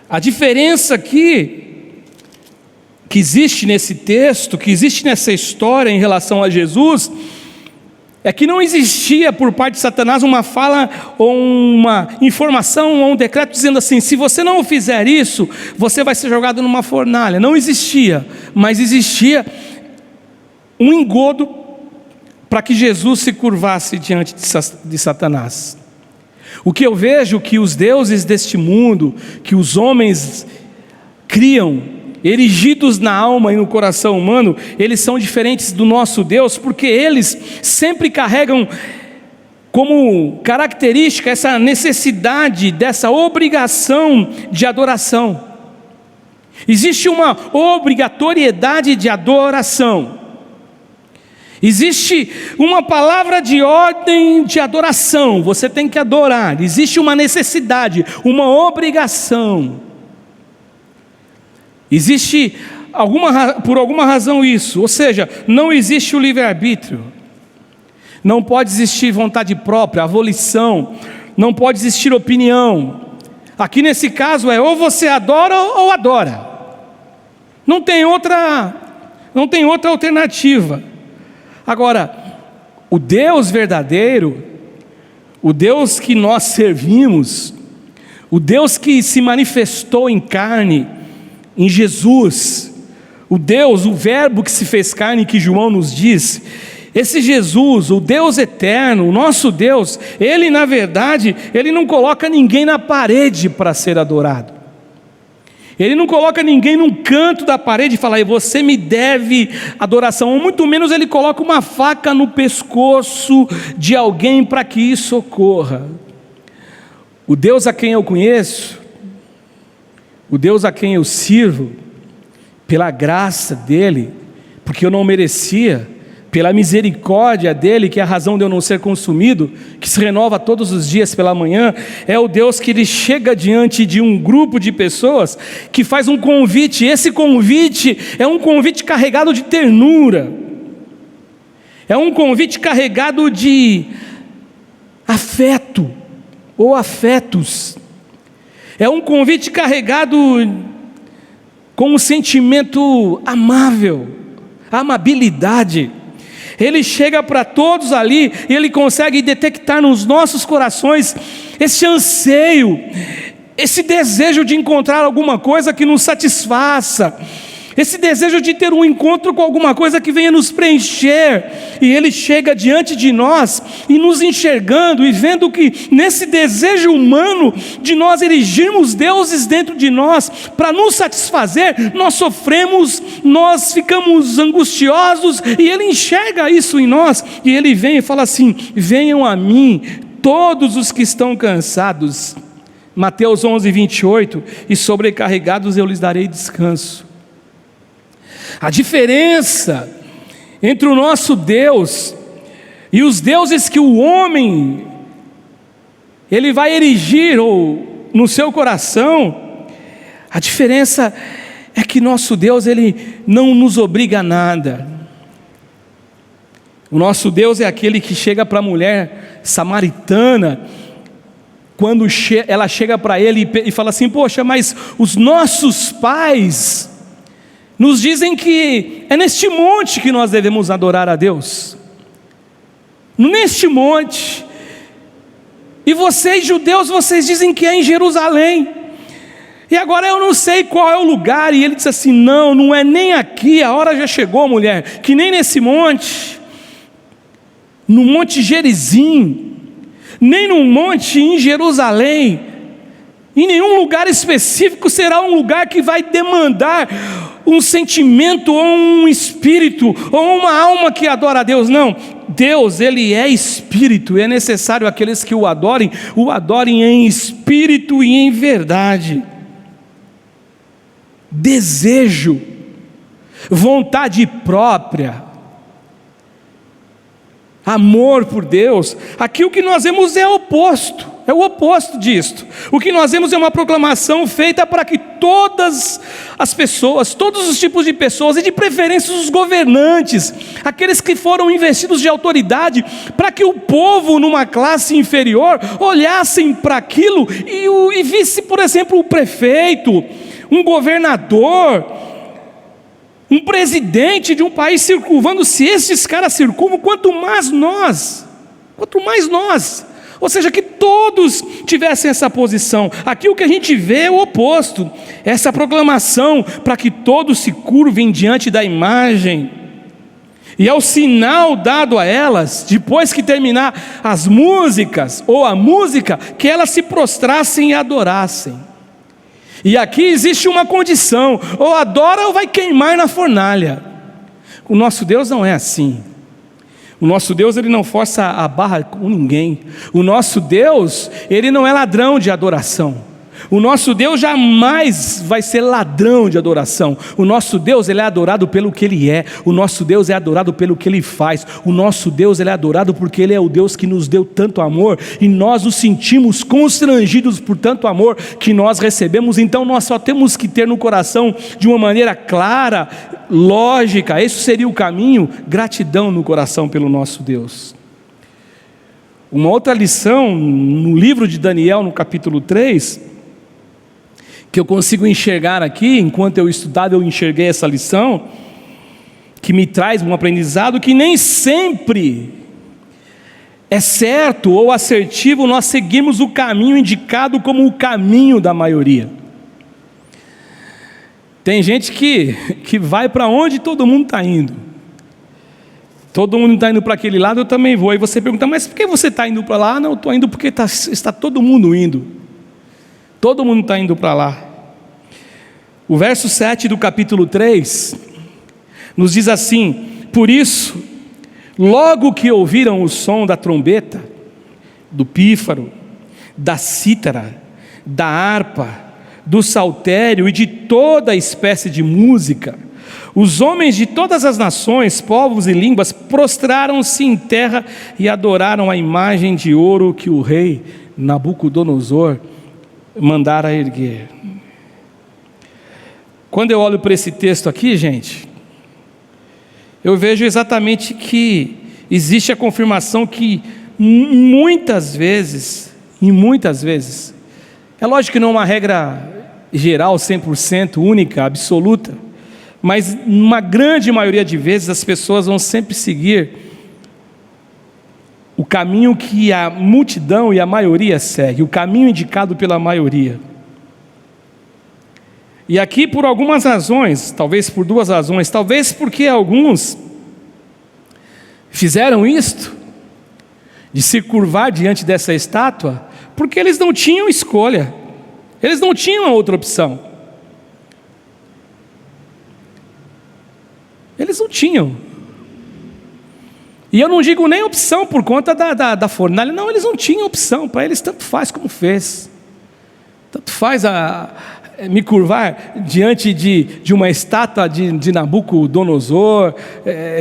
A diferença aqui que existe nesse texto, que existe nessa história em relação a Jesus, é que não existia por parte de Satanás uma fala ou uma informação ou um decreto dizendo assim: se você não fizer isso, você vai ser jogado numa fornalha. Não existia, mas existia um engodo para que Jesus se curvasse diante de Satanás. O que eu vejo que os deuses deste mundo, que os homens criam, erigidos na alma e no coração humano, eles são diferentes do nosso Deus, porque eles sempre carregam como característica essa necessidade, dessa obrigação de adoração. Existe uma obrigatoriedade de adoração. Existe uma palavra de ordem de adoração, você tem que adorar. Existe uma necessidade, uma obrigação. Existe por alguma razão isso, ou seja, não existe o livre-arbítrio, não pode existir vontade própria, avolição, não pode existir opinião. Aqui nesse caso é ou você adora ou adora, não tem outra alternativa. Agora, o Deus verdadeiro, o Deus que nós servimos, o Deus que se manifestou em carne, em Jesus, o Deus, o verbo que se fez carne, que João nos diz, esse Jesus, o Deus eterno, o nosso Deus, Ele na verdade, Ele não coloca ninguém na parede para ser adorado. Ele não coloca ninguém num canto da parede e fala: você me deve adoração, ou muito menos Ele coloca uma faca no pescoço de alguém para que isso ocorra. O Deus a quem eu conheço, o Deus a quem eu sirvo, pela graça dEle, porque eu não merecia, pela misericórdia dEle, que é a razão de eu não ser consumido, que se renova todos os dias pela manhã, é o Deus que Ele chega diante de um grupo de pessoas, que faz um convite. Esse convite é um convite carregado de ternura, é um convite carregado de afeto, ou afetos, é um convite carregado com um sentimento amável, amabilidade. Ele chega para todos ali e Ele consegue detectar nos nossos corações esse anseio, esse desejo de encontrar alguma coisa que nos satisfaça, esse desejo de ter um encontro com alguma coisa que venha nos preencher, e Ele chega diante de nós, e nos enxergando, e vendo que nesse desejo humano, de nós erigirmos deuses dentro de nós, para nos satisfazer, nós sofremos, nós ficamos angustiosos, e Ele enxerga isso em nós, e Ele vem e fala assim: venham a mim, todos os que estão cansados, Mateus 11, 28, e sobrecarregados eu lhes darei descanso. A diferença entre o nosso Deus e os deuses que o homem ele vai erigir no seu coração, a diferença é que nosso Deus ele não nos obriga a nada. O nosso Deus é aquele que chega para a mulher samaritana, quando ela chega para ele e fala assim: poxa, mas os nossos pais nos dizem que é neste monte que nós devemos adorar a Deus, neste monte, e vocês judeus, vocês dizem que é em Jerusalém, e agora eu não sei qual é o lugar. E ele diz assim: não é nem aqui, a hora já chegou, mulher, que nem nesse monte, no monte Gerizim, nem no monte em Jerusalém, em nenhum lugar específico será um lugar que vai demandar um sentimento, ou um espírito, ou uma alma que adora a Deus. Não, Deus ele é espírito, e é necessário aqueles que o adorem em espírito e em verdade. Desejo, vontade própria, amor por Deus, aqui o que nós vemos é o oposto disto. O que nós vemos é uma proclamação feita para que todas as pessoas, todos os tipos de pessoas, e de preferência os governantes, aqueles que foram investidos de autoridade, para que o povo numa classe inferior olhassem para aquilo e visse, por exemplo, o prefeito, um governador, um presidente de um país circunvando. Se esses caras circunvam, quanto mais nós, ou seja, que todos tivessem essa posição. Aqui o que a gente vê é o oposto, essa proclamação para que todos se curvem diante da imagem, e é o sinal dado a elas, depois que terminar as músicas, ou a música, que elas se prostrassem e adorassem. E aqui existe uma condição: ou adora ou vai queimar na fornalha. O nosso Deus não é assim. O nosso Deus ele não força a barra com ninguém. O nosso Deus ele não é ladrão de adoração. O nosso Deus jamais vai ser ladrão de adoração. O nosso Deus ele é adorado pelo que Ele é. O nosso Deus é adorado pelo que Ele faz. O nosso Deus ele é adorado porque Ele é o Deus que nos deu tanto amor, e nós nos sentimos constrangidos por tanto amor que nós recebemos. Então nós só temos que ter no coração, de uma maneira clara, lógica, esse seria o caminho: gratidão no coração pelo nosso Deus. Uma outra lição no livro de Daniel, no capítulo 3, que eu consigo enxergar aqui, enquanto eu estudava eu enxerguei essa lição, que me traz um aprendizado que nem sempre é certo ou assertivo nós seguirmos o caminho indicado como o caminho da maioria. Tem gente que vai para onde todo mundo está indo. Todo mundo está indo para aquele lado, eu também vou. Aí você pergunta: mas por que você está indo para lá? Não, eu estou indo porque está todo mundo indo. Todo mundo está indo para lá. O verso 7 do capítulo 3 nos diz assim: por isso, logo que ouviram o som da trombeta, do pífaro, da cítara, da harpa, do saltério e de toda espécie de música, os homens de todas as nações, povos e línguas prostraram-se em terra e adoraram a imagem de ouro que o rei Nabucodonosor mandara erguer. Quando eu olho para esse texto aqui, gente, eu vejo exatamente que existe a confirmação que muitas vezes, é lógico que não é uma regra geral, 100%, única, absoluta, mas numa grande maioria de vezes as pessoas vão sempre seguir o caminho que a multidão e a maioria segue, o caminho indicado pela maioria. E aqui por algumas razões, talvez por duas razões, talvez porque alguns fizeram isto, de se curvar diante dessa estátua, porque eles não tinham escolha, eles não tinham outra opção. Eles não tinham. E eu não digo nem opção por conta da fornalha, não, eles não tinham opção, para eles tanto faz como fez. Tanto faz me curvar diante de uma estátua de Nabucodonosor,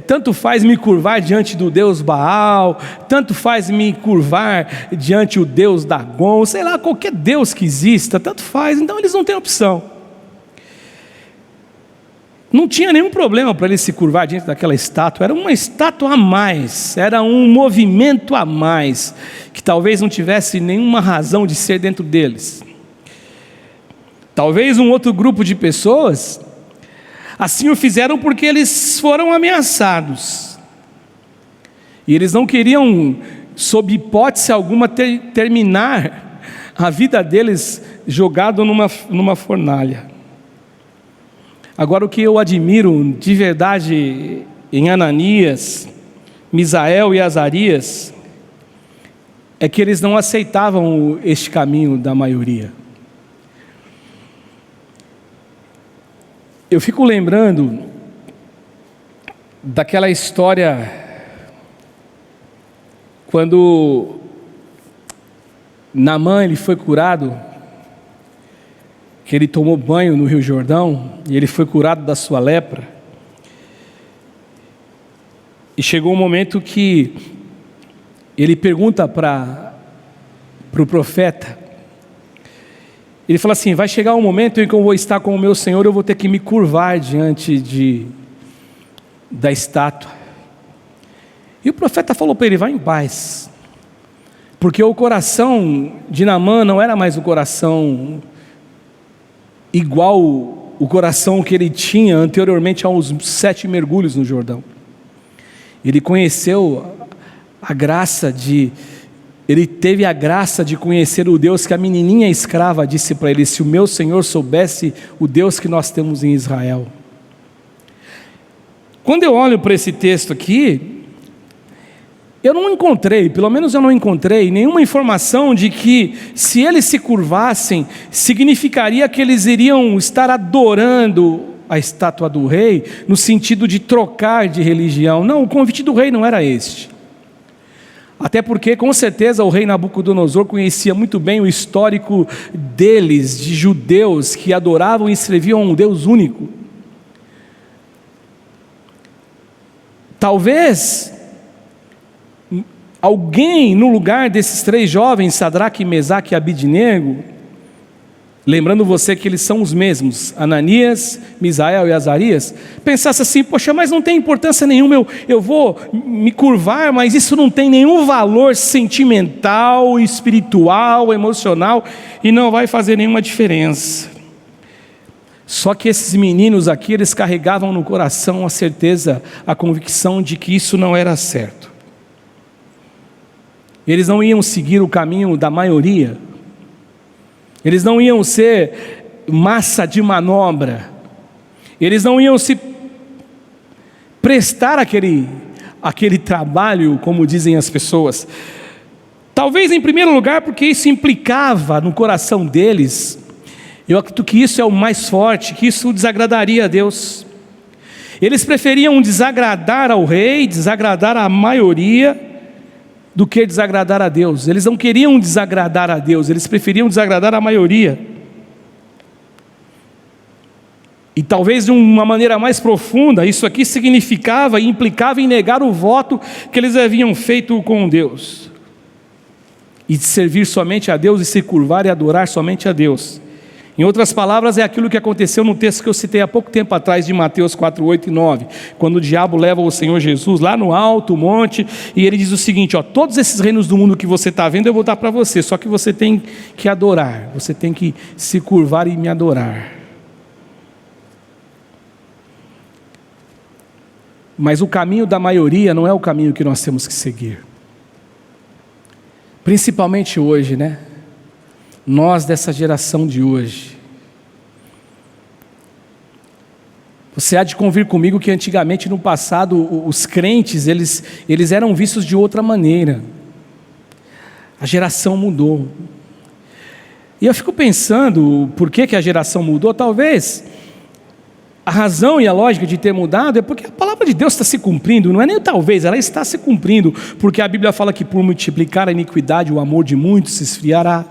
tanto faz me curvar diante do Deus Baal, tanto faz me curvar diante o Deus Dagon, sei lá, qualquer Deus que exista, tanto faz, então eles não têm opção. Não tinha nenhum problema para ele se curvar diante daquela estátua, era uma estátua a mais, era um movimento a mais, que talvez não tivesse nenhuma razão de ser dentro deles. Talvez um outro grupo de pessoas, assim o fizeram porque eles foram ameaçados, e eles não queriam, sob hipótese alguma, terminar a vida deles jogado numa fornalha. Agora, o que eu admiro de verdade em Ananias, Misael e Azarias, é que eles não aceitavam este caminho da maioria. Eu fico lembrando daquela história quando Naamã ele foi curado, que ele tomou banho no Rio Jordão, e ele foi curado da sua lepra, e chegou um momento que ele pergunta para o profeta, ele fala assim: vai chegar um momento em que eu vou estar com o meu Senhor, eu vou ter que me curvar diante da estátua. E o profeta falou para ele: vai em paz, porque o coração de Naamã não era mais o coração igual o coração que ele tinha anteriormente aos 7 mergulhos no Jordão. Ele conheceu a graça ele teve a graça de conhecer o Deus que a menininha escrava disse para ele: se o meu Senhor soubesse o Deus que nós temos em Israel. Quando eu olho para esse texto aqui, eu não encontrei, pelo menos eu não encontrei nenhuma informação de que se eles se curvassem, significaria que eles iriam estar adorando a estátua do rei, no sentido de trocar de religião. Não, o convite do rei não era este. Até porque, com certeza, o rei Nabucodonosor conhecia muito bem o histórico deles, de judeus que adoravam e serviam a um Deus único. Talvez alguém no lugar desses 3 jovens, Sadraque, Mesaque e Abidnego, lembrando você que eles são os mesmos, Ananias, Misael e Azarias, pensasse assim: poxa, mas não tem importância nenhuma, eu vou me curvar, mas isso não tem nenhum valor sentimental, espiritual, emocional, e não vai fazer nenhuma diferença. Só que esses meninos aqui, eles carregavam no coração a certeza, a convicção de que isso não era certo. Eles não iam seguir o caminho da maioria, eles não iam ser massa de manobra, eles não iam se prestar aquele trabalho, como dizem as pessoas. Talvez em primeiro lugar porque isso implicava no coração deles, eu acredito que isso é o mais forte, que isso desagradaria a Deus. Eles preferiam desagradar ao rei, desagradar a maioria, do que desagradar a Deus. Eles não queriam desagradar a Deus, eles preferiam desagradar a maioria. E talvez de uma maneira mais profunda, isso aqui significava e implicava em negar o voto que eles haviam feito com Deus, e de servir somente a Deus, e se curvar e adorar somente a Deus. Em outras palavras, é aquilo que aconteceu no texto que eu citei há pouco tempo atrás, de Mateus 4, 8 e 9, quando o diabo leva o Senhor Jesus lá no alto monte, e ele diz o seguinte: todos esses reinos do mundo que você está vendo, eu vou dar para você, só que você tem que adorar, você tem que se curvar e me adorar. Mas o caminho da maioria não é o caminho que nós temos que seguir, principalmente hoje, né? Nós dessa geração de hoje, Você há de convir comigo que antigamente, no passado, os crentes, eles eram vistos de outra maneira. A geração mudou. E eu fico pensando, por que a geração mudou? Talvez a razão e a lógica de ter mudado é porque a palavra de Deus está se cumprindo. Não é nem talvez, ela está se cumprindo. Porque a Bíblia fala que por multiplicar a iniquidade, o amor de muitos se esfriará.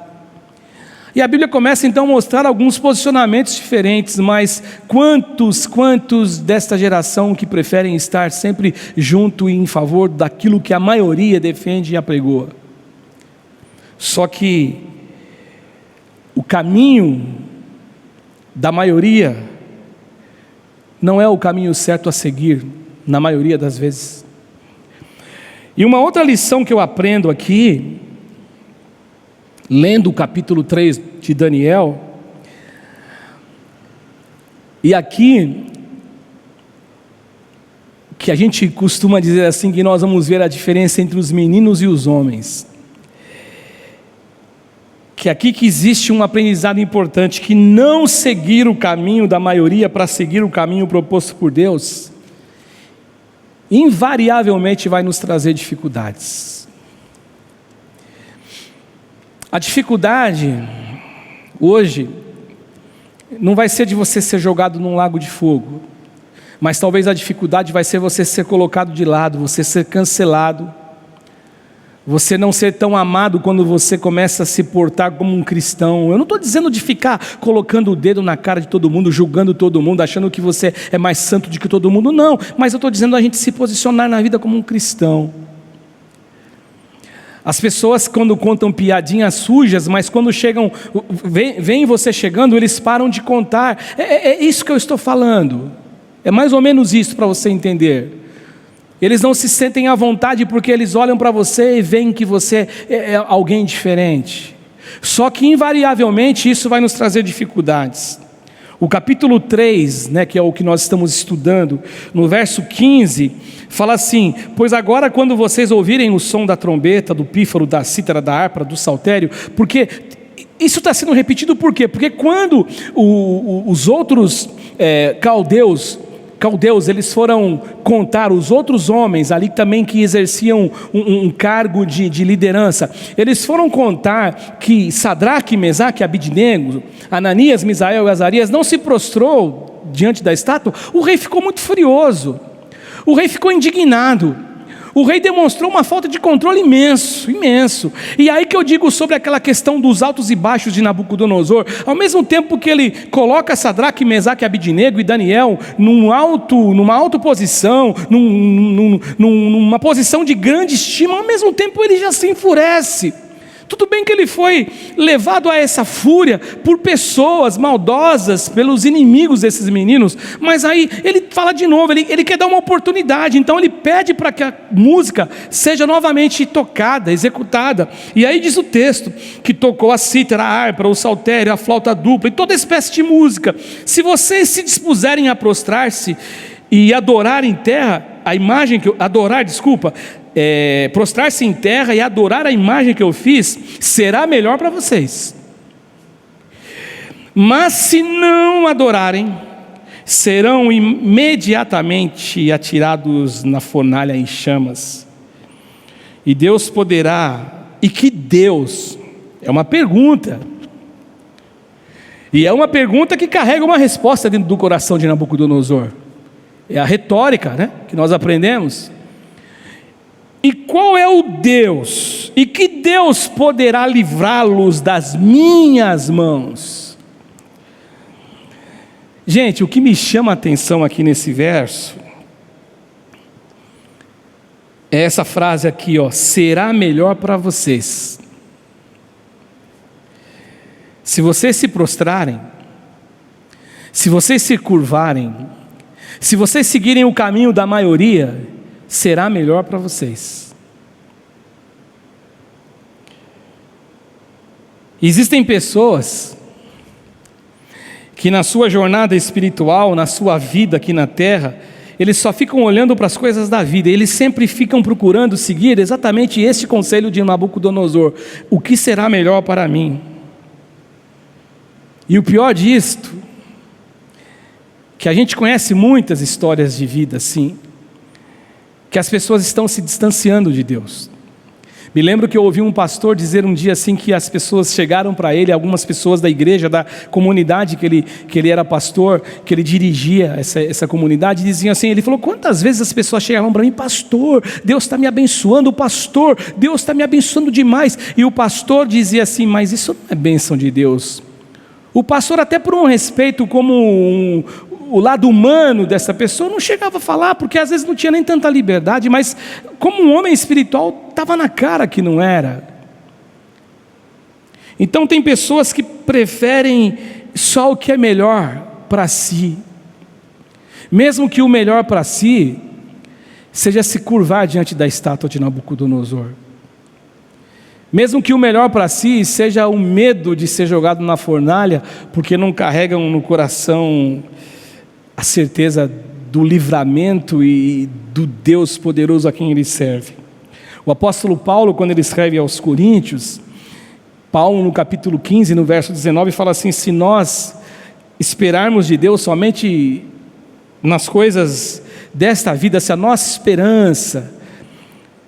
E a Bíblia começa então a mostrar alguns posicionamentos diferentes, mas quantos desta geração que preferem estar sempre junto e em favor daquilo que a maioria defende e apregoa? Só que o caminho da maioria não é o caminho certo a seguir, na maioria das vezes. E uma outra lição que eu aprendo aqui, lendo o capítulo 3 de Daniel, e aqui, que a gente costuma dizer assim, que nós vamos ver a diferença entre os meninos e os homens, que aqui que existe um aprendizado importante, que não seguir o caminho da maioria para seguir o caminho proposto por Deus, invariavelmente vai nos trazer dificuldades. A dificuldade, hoje, não vai ser de você ser jogado num lago de fogo, mas talvez a dificuldade vai ser você ser colocado de lado, você ser cancelado, você não ser tão amado quando você começa a se portar como um cristão. Eu não estou dizendo de ficar colocando o dedo na cara de todo mundo, julgando todo mundo, achando que você é mais santo do que todo mundo, não, mas eu estou dizendo a gente se posicionar na vida como um cristão. As pessoas quando contam piadinhas sujas, mas quando chegam, vem você chegando, eles param de contar. É isso que eu estou falando. É mais ou menos isso para você entender. Eles não se sentem à vontade porque eles olham para você e veem que você é alguém diferente. Só que invariavelmente isso vai nos trazer dificuldades. O capítulo 3, que é o que nós estamos estudando, no verso 15, fala assim: pois agora quando vocês ouvirem o som da trombeta, do pífaro, da cítara, da harpa, do saltério, porque isso está sendo repetido por quê? Porque quando os outros caldeus, eles foram contar os outros homens ali também que exerciam um cargo de liderança, eles foram contar que Sadraque, Mesaque e Abidnego, Ananias, Misael e Azarias não se prostrou diante da estátua. O rei ficou muito furioso, o rei ficou indignado, o rei demonstrou uma falta de controle imenso. E aí que eu digo sobre aquela questão dos altos e baixos de Nabucodonosor. Ao mesmo tempo que ele coloca Sadraque, Mesaque, Abidnego e Daniel numa alta posição, numa posição de grande estima, ao mesmo tempo ele já se enfurece. Tudo bem que ele foi levado a essa fúria por pessoas maldosas, pelos inimigos desses meninos, mas aí ele fala de novo, ele quer dar uma oportunidade, então ele pede para que a música seja novamente tocada, executada. E aí diz o texto, que tocou a cítara, a harpa, o saltério, a flauta dupla e toda espécie de música. Se vocês se dispuserem a prostrar-se e adorar em terra, prostrar-se em terra e adorar a imagem que eu fiz, será melhor para vocês. Mas se não adorarem, serão imediatamente atirados na fornalha em chamas. E Deus poderá, e que Deus, é uma pergunta, e é uma pergunta que carrega uma resposta dentro do coração de Nabucodonosor. É a retórica, que nós aprendemos. E qual é o Deus? E que Deus poderá livrá-los das minhas mãos? Gente, o que me chama a atenção aqui nesse verso é essa frase aqui, será melhor para vocês. Se vocês se prostrarem, se vocês se curvarem, se vocês seguirem o caminho da maioria, será melhor para vocês. Existem pessoas que na sua jornada espiritual, na sua vida aqui na terra, eles só ficam olhando para as coisas da vida, eles sempre ficam procurando seguir exatamente esse conselho de Nabucodonosor: o que será melhor para mim? E o pior disto, que a gente conhece muitas histórias de vida assim, que as pessoas estão se distanciando de Deus. Me lembro que eu ouvi um pastor dizer um dia assim, que as pessoas chegaram para ele, algumas pessoas da igreja, da comunidade que ele era pastor, que ele dirigia essa comunidade, diziam assim, ele falou, quantas vezes as pessoas chegavam para mim, pastor, Deus está me abençoando, pastor, Deus está me abençoando demais, e o pastor dizia assim, mas isso não é bênção de Deus. O pastor, até por um respeito como o lado humano dessa pessoa, não chegava a falar, porque às vezes não tinha nem tanta liberdade, mas como um homem espiritual, estava na cara que não era. Então tem pessoas que preferem só o que é melhor para si, mesmo que o melhor para si seja se curvar diante da estátua de Nabucodonosor, mesmo que o melhor para si seja o medo de ser jogado na fornalha, porque não carregam no coração a certeza do livramento e do Deus poderoso a quem ele serve. O apóstolo Paulo, quando ele escreve aos Coríntios, Paulo no capítulo 15, no verso 19, fala assim, se nós esperarmos de Deus somente nas coisas desta vida, se a nossa esperança,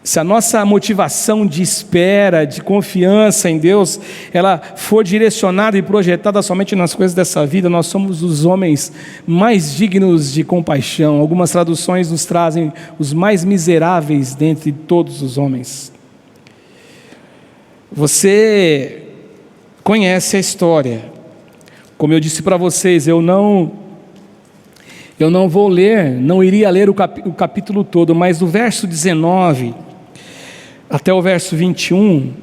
se a nossa motivação de espera, de confiança em Deus, ela for direcionada e projetada somente nas coisas dessa vida, nós somos os homens mais dignos de compaixão. Algumas traduções nos trazem os mais miseráveis dentre todos os homens. Você conhece a história. Como eu disse para vocês, eu não vou ler, não iria ler o capítulo todo, mas do verso 19 até o verso 21,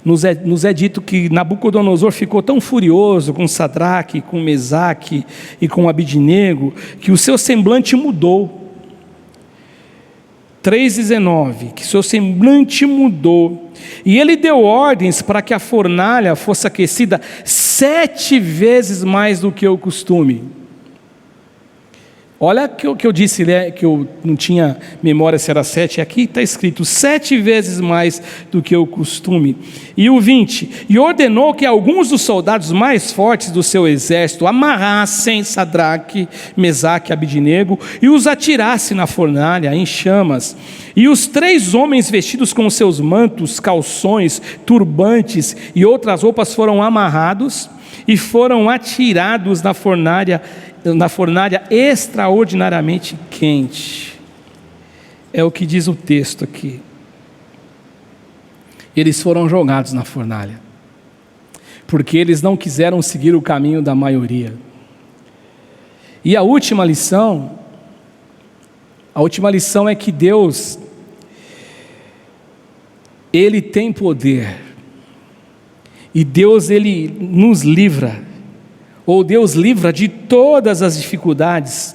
nos é dito que Nabucodonosor ficou tão furioso com Sadraque, com Mesaque e com Abidnego, que o seu semblante mudou. 3,19, que seu semblante mudou, e ele deu ordens para que a fornalha fosse aquecida 7 vezes mais do que o costume. Olha que eu disse, né, que eu não tinha memória se era 7, aqui está escrito 7 vezes mais do que o costume. E o 20, e ordenou que alguns dos soldados mais fortes do seu exército amarrassem Sadraque, Mesaque e Abidnego e os atirassem na fornalha em chamas. E os 3 homens vestidos com seus mantos, calções, turbantes e outras roupas foram amarrados e foram atirados na fornalha extraordinariamente quente. É o que diz o texto aqui. Eles foram jogados na fornalha, porque eles não quiseram seguir o caminho da maioria. E a última lição é que Deus, Ele tem poder, e Deus, Ele nos livra, ou Deus livra de todas as dificuldades,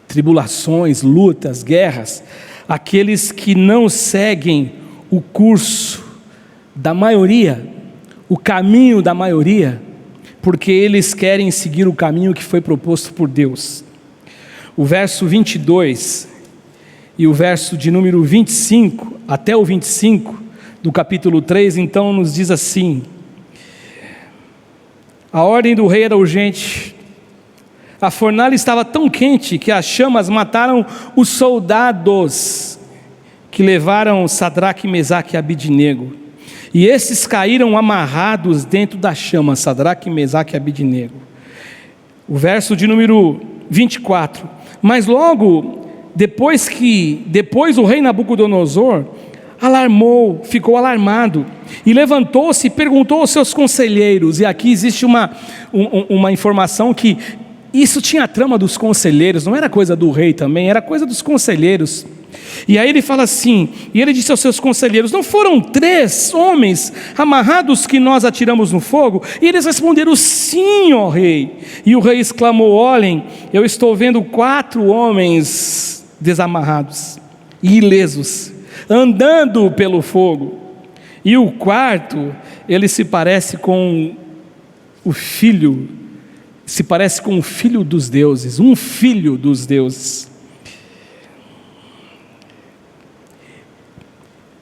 tribulações, lutas, guerras, aqueles que não seguem o curso da maioria, o caminho da maioria, porque eles querem seguir o caminho que foi proposto por Deus. O verso 22 e o verso de número 25 até o 25 do capítulo 3, então nos diz assim: a ordem do rei era urgente. A fornalha estava tão quente que as chamas mataram os soldados que levaram Sadraque, Mesaque e Abidnego. E esses caíram amarrados dentro da chama, Sadraque, Mesaque e Abidnego. O verso de número 24. Mas logo depois o rei Nabucodonosor ficou alarmado, e levantou-se e perguntou aos seus conselheiros, e aqui existe uma informação que isso tinha a trama dos conselheiros, não era coisa do rei também, era coisa dos conselheiros. E aí ele fala assim, e ele disse aos seus conselheiros: não foram 3 homens amarrados que nós atiramos no fogo? E eles responderam: sim, ó rei. E o rei exclamou: olhem, eu estou vendo 4 homens desamarrados e ilesos, andando pelo fogo, e o quarto, ele se parece com o filho dos deuses, um filho dos deuses.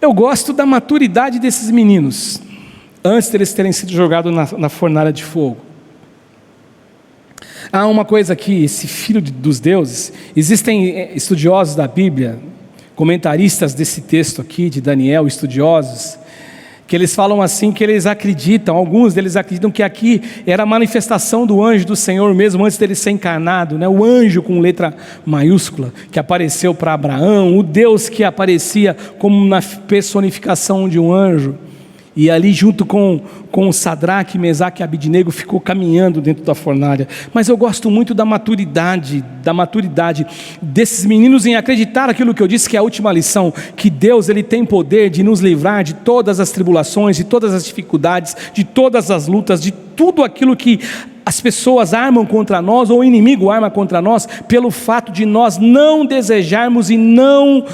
Eu gosto da maturidade desses meninos, antes de eles terem sido jogados na fornalha de fogo. Há uma coisa aqui, esse filho dos deuses, existem estudiosos da Bíblia, comentaristas desse texto aqui, de Daniel, estudiosos, que eles falam assim, que eles acreditam, alguns deles acreditam que aqui era a manifestação do anjo do Senhor mesmo, antes dele ser encarnado, né? O anjo com letra maiúscula, que apareceu para Abraão, o Deus que aparecia como na personificação de um anjo, e ali junto com Sadraque, Mesaque e Abidnego ficou caminhando dentro da fornalha. Mas eu gosto muito da maturidade desses meninos em acreditar aquilo que eu disse, que é a última lição, que Deus ele tem poder de nos livrar de todas as tribulações, de todas as dificuldades, de todas as lutas, de tudo aquilo que as pessoas armam contra nós, ou o inimigo arma contra nós, pelo fato de nós não desejarmos e não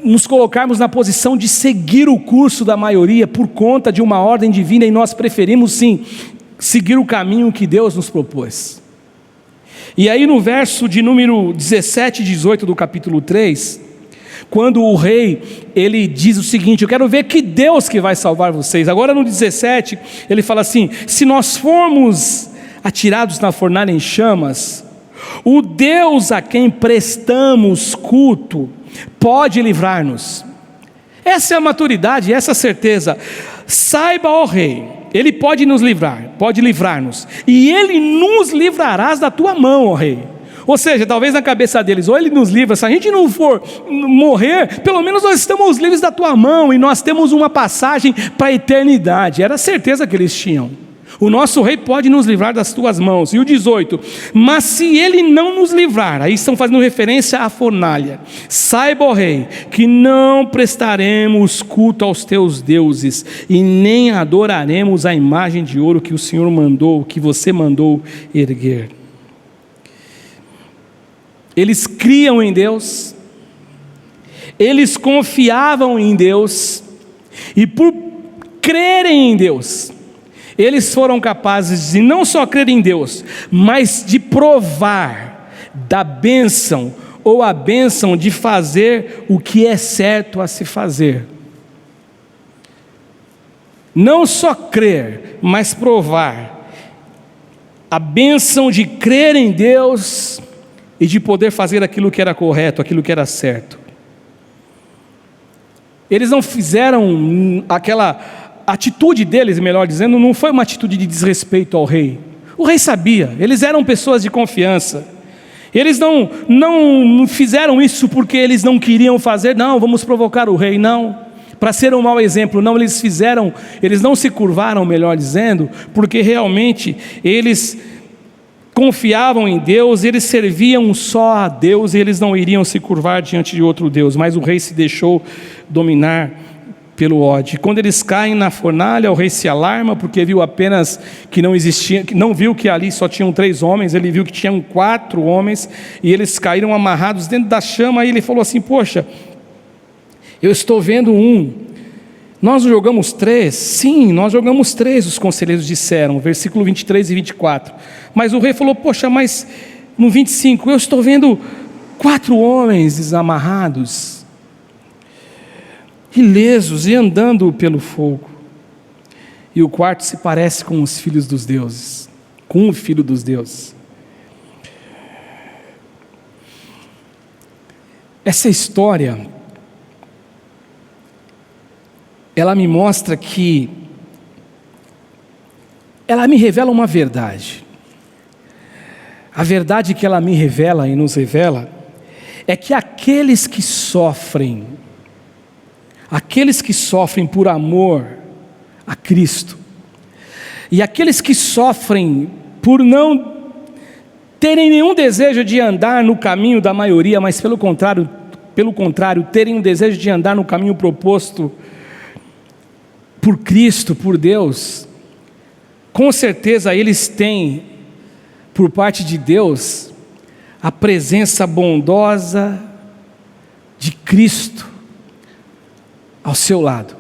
nos colocarmos na posição de seguir o curso da maioria por conta de uma ordem divina, e nós preferimos sim seguir o caminho que Deus nos propôs. E aí no verso de número 17 e 18 do capítulo 3, quando o rei ele diz o seguinte: eu quero ver que Deus que vai salvar vocês. Agora no 17 ele fala assim: se nós formos atirados na fornalha em chamas, o Deus a quem prestamos culto pode livrar-nos. Essa é a maturidade, essa certeza. Saiba, ó rei, ele pode nos livrar, pode livrar-nos, e ele nos livrarás da tua mão, ó rei. Ou seja, talvez na cabeça deles, ou ele nos livra, se a gente não for morrer, pelo menos nós estamos livres da tua mão, e nós temos uma passagem para a eternidade. Era a certeza que eles tinham. O nosso rei pode nos livrar das tuas mãos. E o 18, mas se ele não nos livrar, aí estão fazendo referência à fornalha, saiba, ó rei, que não prestaremos culto aos teus deuses, e nem adoraremos a imagem de ouro que o Senhor mandou, que você mandou erguer. Eles criam em Deus, eles confiavam em Deus, e por crerem em Deus, eles foram capazes de não só crer em Deus, mas de provar da bênção, ou a bênção de fazer o que é certo a se fazer. Não só crer, mas provar a bênção de crer em Deus e de poder fazer aquilo que era correto, aquilo que era certo. Eles não fizeram a atitude deles, melhor dizendo, não foi uma atitude de desrespeito ao rei. O rei sabia, eles eram pessoas de confiança. Eles não fizeram isso porque eles não queriam fazer, não, vamos provocar o rei, não, para ser um mau exemplo, não, eles não se curvaram, melhor dizendo, porque realmente eles confiavam em Deus, eles serviam só a Deus, e eles não iriam se curvar diante de outro Deus, mas o rei se deixou dominar pelo ódio. Quando eles caem na fornalha, o rei se alarma, porque viu apenas que não existia, não viu que ali só tinham 3 homens, ele viu que tinham 4 homens, e eles caíram amarrados dentro da chama, e ele falou assim: poxa, eu estou vendo um, nós jogamos 3, sim, nós jogamos 3, os conselheiros disseram, versículo 23 e 24, mas o rei falou: poxa, mas no 25, eu estou vendo 4 homens desamarrados, ilesos e andando pelo fogo, e o quarto se parece com os filhos dos deuses, com o filho dos deuses. Essa história, ela me mostra que, ela me revela uma verdade. A verdade que ela me revela e nos revela é que aqueles que sofrem por amor a Cristo, e aqueles que sofrem por não terem nenhum desejo de andar no caminho da maioria, mas pelo contrário, terem um desejo de andar no caminho proposto por Cristo, por Deus, com certeza eles têm, por parte de Deus, a presença bondosa de Cristo ao seu lado.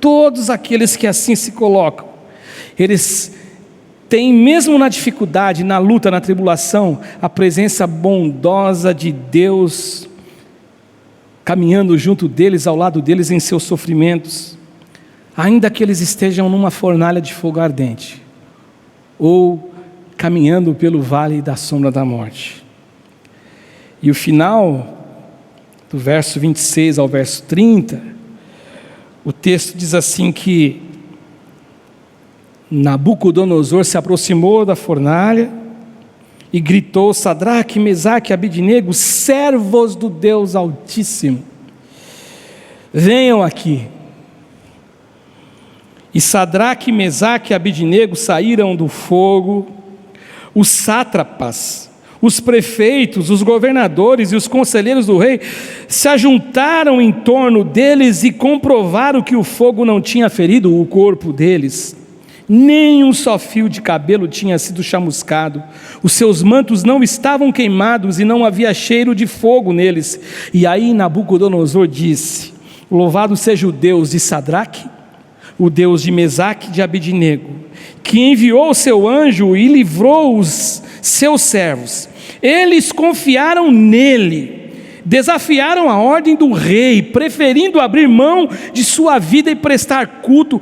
Todos aqueles que assim se colocam, eles têm, mesmo na dificuldade, na luta, na tribulação, a presença bondosa de Deus caminhando junto deles, ao lado deles em seus sofrimentos, ainda que eles estejam numa fornalha de fogo ardente, ou caminhando pelo vale da sombra da morte. E o final, do verso 26 ao verso 30, o texto diz assim que Nabucodonosor se aproximou da fornalha e gritou: Sadraque, Mesaque e Abidnego, servos do Deus Altíssimo, venham aqui. E Sadraque, Mesaque e Abidnego saíram do fogo. Os sátrapas, os prefeitos, os governadores e os conselheiros do rei se ajuntaram em torno deles e comprovaram que o fogo não tinha ferido o corpo deles. Nem um só fio de cabelo tinha sido chamuscado, os seus mantos não estavam queimados e não havia cheiro de fogo neles. E aí Nabucodonosor disse: louvado seja o Deus de Sadraque, o Deus de Mesaque e de Abidnego, que enviou o seu anjo e livrou os seus servos. Eles confiaram nele, desafiaram a ordem do rei, preferindo abrir mão de sua vida e prestar culto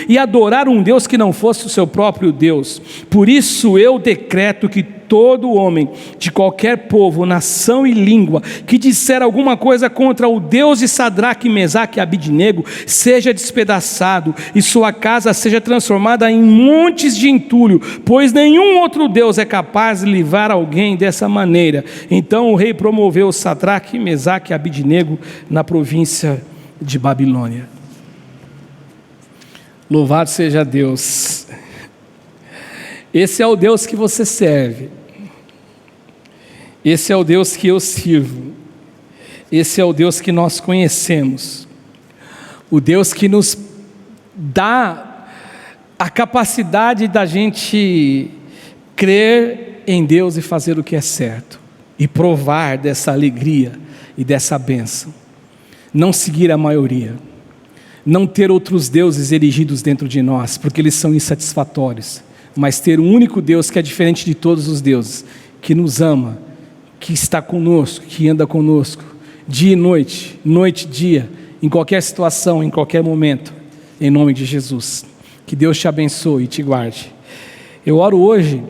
e adorar um Deus que não fosse o seu próprio Deus. Por isso eu decreto que todo homem de qualquer povo, nação e língua que disser alguma coisa contra o Deus de Sadraque, Mesaque e Abidnego seja despedaçado e sua casa seja transformada em montes de entulho, pois nenhum outro Deus é capaz de livrar alguém dessa maneira. Então o rei promoveu Sadraque, Mesaque e Abidnego na província de Babilônia. Louvado seja Deus. Esse é o Deus que você serve. Esse é o Deus que eu sirvo. Esse é o Deus que nós conhecemos. O Deus que nos dá a capacidade da gente crer em Deus e fazer o que é certo. E provar dessa alegria e dessa bênção. Não seguir a maioria. Não ter outros deuses erigidos dentro de nós, porque eles são insatisfatórios. Mas ter um único Deus que é diferente de todos os deuses, que nos ama, que está conosco, que anda conosco, dia e noite, noite e dia, em qualquer situação, em qualquer momento, em nome de Jesus. Que Deus te abençoe e te guarde. Eu oro hoje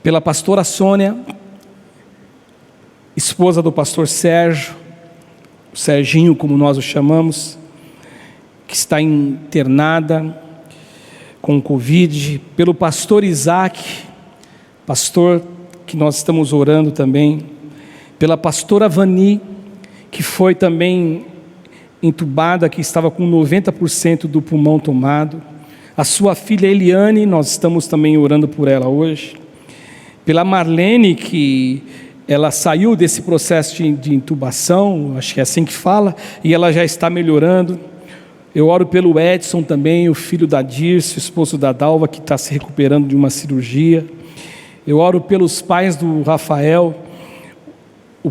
pela pastora Sônia, esposa do pastor Sérgio, Serginho, como nós o chamamos, que está internada com Covid, pelo pastor Isaac, pastor que nós estamos orando também, pela pastora Vani, que foi também entubada, que estava com 90% do pulmão tomado, a sua filha Eliane, nós estamos também orando por ela hoje, pela Marlene, que ela saiu desse processo de intubação, acho que é assim que fala, e ela já está melhorando. Eu oro pelo Edson também, o filho da Dirce, o esposo da Dalva, que está se recuperando de uma cirurgia. Eu oro pelos pais do Rafael, a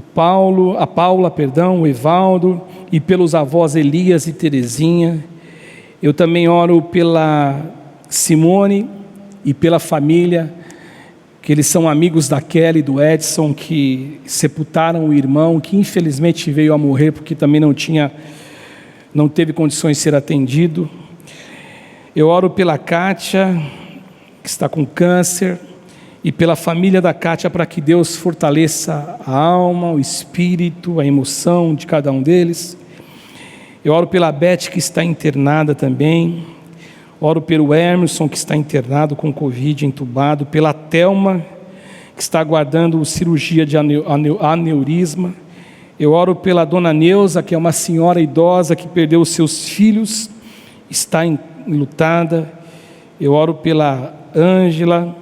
Paula, o Evaldo, e pelos avós Elias e Terezinha. Eu também oro pela Simone e pela família, que eles são amigos da Kelly e do Edson, que sepultaram o irmão, que infelizmente veio a morrer, porque também não teve condições de ser atendido. Eu oro pela Kátia, que está com câncer, e pela família da Kátia, para que Deus fortaleça a alma, o espírito, a emoção de cada um deles. Eu oro pela Beth, que está internada também. Oro pelo Emerson, que está internado com Covid, entubado. Pela Thelma, que está aguardando cirurgia de aneurisma. Eu oro pela dona Neuza, que é uma senhora idosa que perdeu os seus filhos, está enlutada. Eu oro pela Ângela,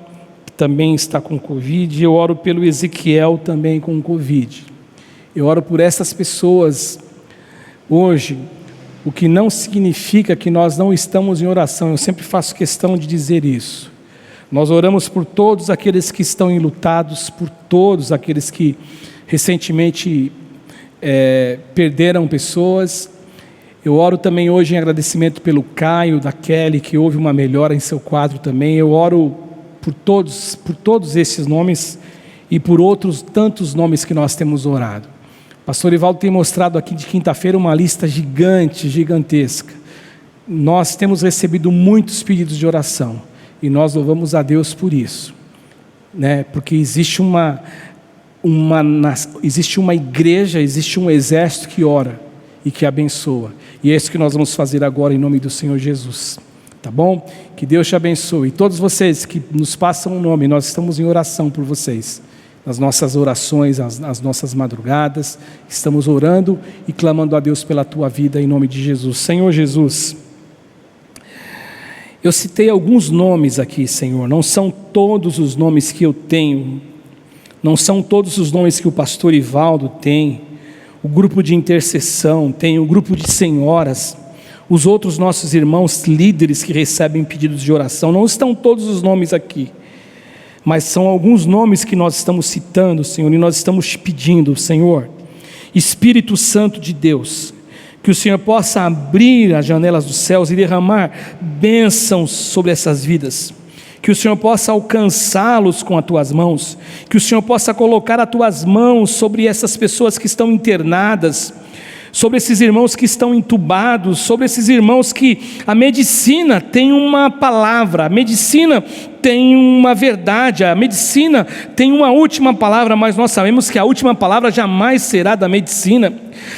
que também está com Covid. Eu oro pelo Ezequiel, também com Covid. Eu oro por essas pessoas hoje, o que não significa que nós não estamos em oração. Eu sempre faço questão de dizer isso. Nós oramos por todos aqueles que estão enlutados, por todos aqueles que recentemente perderam pessoas. Eu oro também hoje em agradecimento pelo Caio, da Kelly, que houve uma melhora em seu quadro também. Eu oro por todos esses nomes e por outros tantos nomes que nós temos orado. Pastor Ivaldo tem mostrado aqui de quinta-feira uma lista gigantesca. Nós temos recebido muitos pedidos de oração. E nós louvamos a Deus por isso, né? Porque existe uma igreja, existe um exército que ora e que abençoa. E é isso que nós vamos fazer agora em nome do Senhor Jesus. Tá bom? Que Deus te abençoe. E todos vocês que nos passam um nome, nós estamos em oração por vocês. Nas nossas orações, as nossas madrugadas, estamos orando e clamando a Deus pela tua vida em nome de Jesus. Senhor Jesus, eu citei alguns nomes aqui, Senhor. Não são todos os nomes que eu tenho. Não são todos os nomes que o pastor Ivaldo tem. O grupo de intercessão tem, o grupo de senhoras, os outros nossos irmãos líderes que recebem pedidos de oração, não estão todos os nomes aqui, mas são alguns nomes que nós estamos citando, Senhor, e nós estamos pedindo, Senhor, Espírito Santo de Deus, que o Senhor possa abrir as janelas dos céus e derramar bênçãos sobre essas vidas, que o Senhor possa alcançá-los com as tuas mãos, que o Senhor possa colocar as tuas mãos sobre essas pessoas que estão internadas, sobre esses irmãos que estão entubados, sobre esses irmãos que a medicina tem uma palavra, a medicina tem uma verdade, a medicina tem uma última palavra, mas nós sabemos que a última palavra jamais será da medicina,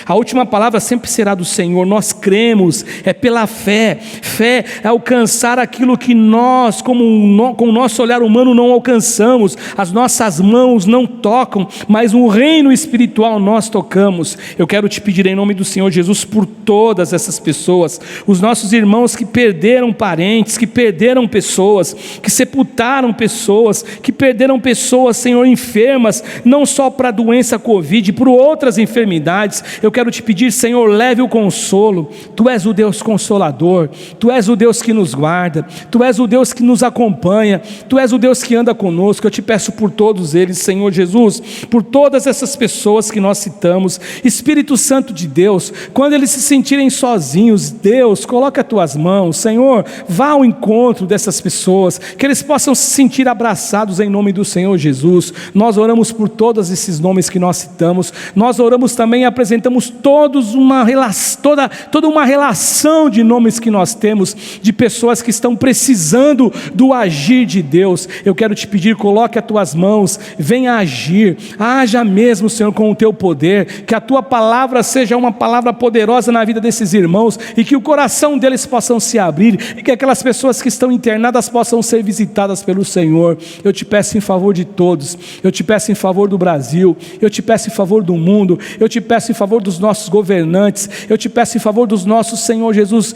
a última palavra sempre será do Senhor. Nós cremos, é pela fé, fé é alcançar aquilo que nós, com o nosso olhar humano não alcançamos, as nossas mãos não tocam, mas no reino espiritual nós tocamos. Eu quero te pedir em nome do Senhor Jesus por todas essas pessoas, os nossos irmãos que perderam parentes, que perderam pessoas, que sepultaram pessoas, que perderam pessoas, Senhor, enfermas, não só para a doença Covid, por outras enfermidades. Eu quero te pedir, Senhor, leve o consolo. Tu és o Deus consolador, Tu és o Deus que nos guarda, Tu és o Deus que nos acompanha, Tu és o Deus que anda conosco. Eu te peço por todos eles, Senhor Jesus, por todas essas pessoas que nós citamos. Espírito Santo de Deus, quando eles se sentirem sozinhos, Deus, coloca as Tuas mãos, Senhor, vá ao encontro dessas pessoas, que eles possam se sentir abraçados em nome do Senhor Jesus. Nós oramos por todos esses nomes que nós citamos, nós oramos também e apresentamos toda uma relação de nomes que nós temos, de pessoas que estão precisando do agir de Deus. Eu quero te pedir, coloque as Tuas mãos, venha agir, haja mesmo, Senhor, com o Teu poder, que a Tua palavra seja uma palavra poderosa na vida desses irmãos, e que o coração deles possam se abrir, e que aquelas pessoas que estão internadas possam ser visitadas pelo Senhor. Eu te peço em favor de todos, eu te peço em favor do Brasil, eu te peço em favor do mundo, eu te peço em favor dos nossos governantes, eu te peço em favor dos nossos, Senhor Jesus,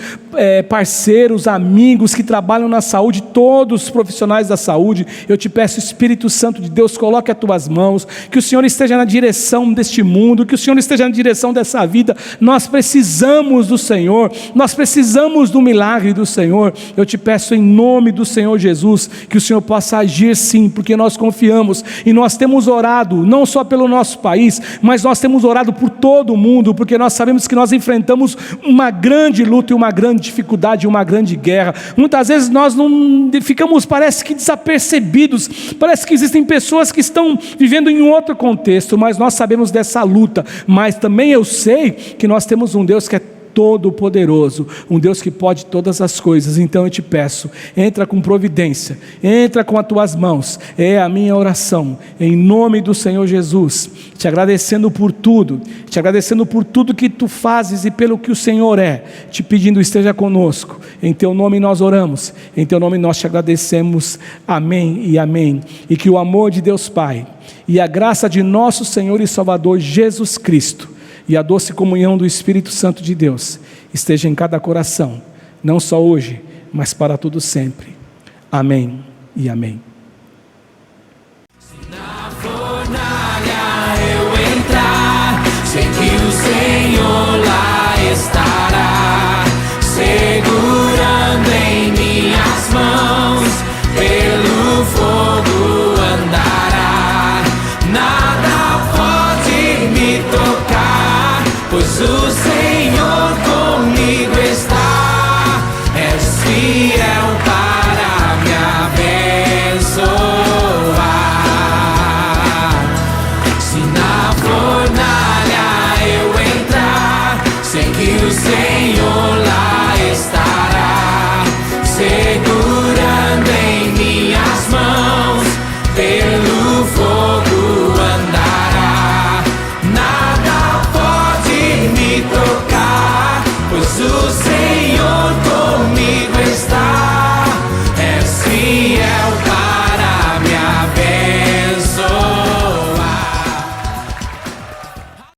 parceiros, amigos que trabalham na saúde, todos os profissionais da saúde. Eu te peço, Espírito Santo de Deus, coloque as Tuas mãos, que o Senhor esteja na direção deste mundo, que o Senhor esteja na direção dessa vida. Nós precisamos do Senhor, nós precisamos do milagre do Senhor. Eu te peço em nome do Senhor Jesus, que o Senhor possa agir sim, porque nós confiamos, e nós temos orado, não só pelo nosso país, mas nós temos orado por todo o mundo, porque nós sabemos que nós enfrentamos uma grande luta e uma grande dificuldade, uma grande guerra. Muitas vezes nós não ficamos, parece que desapercebidos, parece que existem pessoas que estão vivendo em outro contexto, mas nós sabemos dessa luta. Mas também eu sei que nós temos um Deus que é todo-poderoso, um Deus que pode todas as coisas. Então eu te peço, entra com providência, entra com as Tuas mãos, é a minha oração, em nome do Senhor Jesus, te agradecendo por tudo que Tu fazes e pelo que o Senhor é, te pedindo, esteja conosco, em Teu nome nós oramos, em Teu nome nós te agradecemos, amém e amém. E que o amor de Deus Pai, e a graça de nosso Senhor e Salvador Jesus Cristo, e a doce comunhão do Espírito Santo de Deus esteja em cada coração, não só hoje, mas para todo sempre. Amém e amém. Se na fornalha eu entrar, sei que o Senhor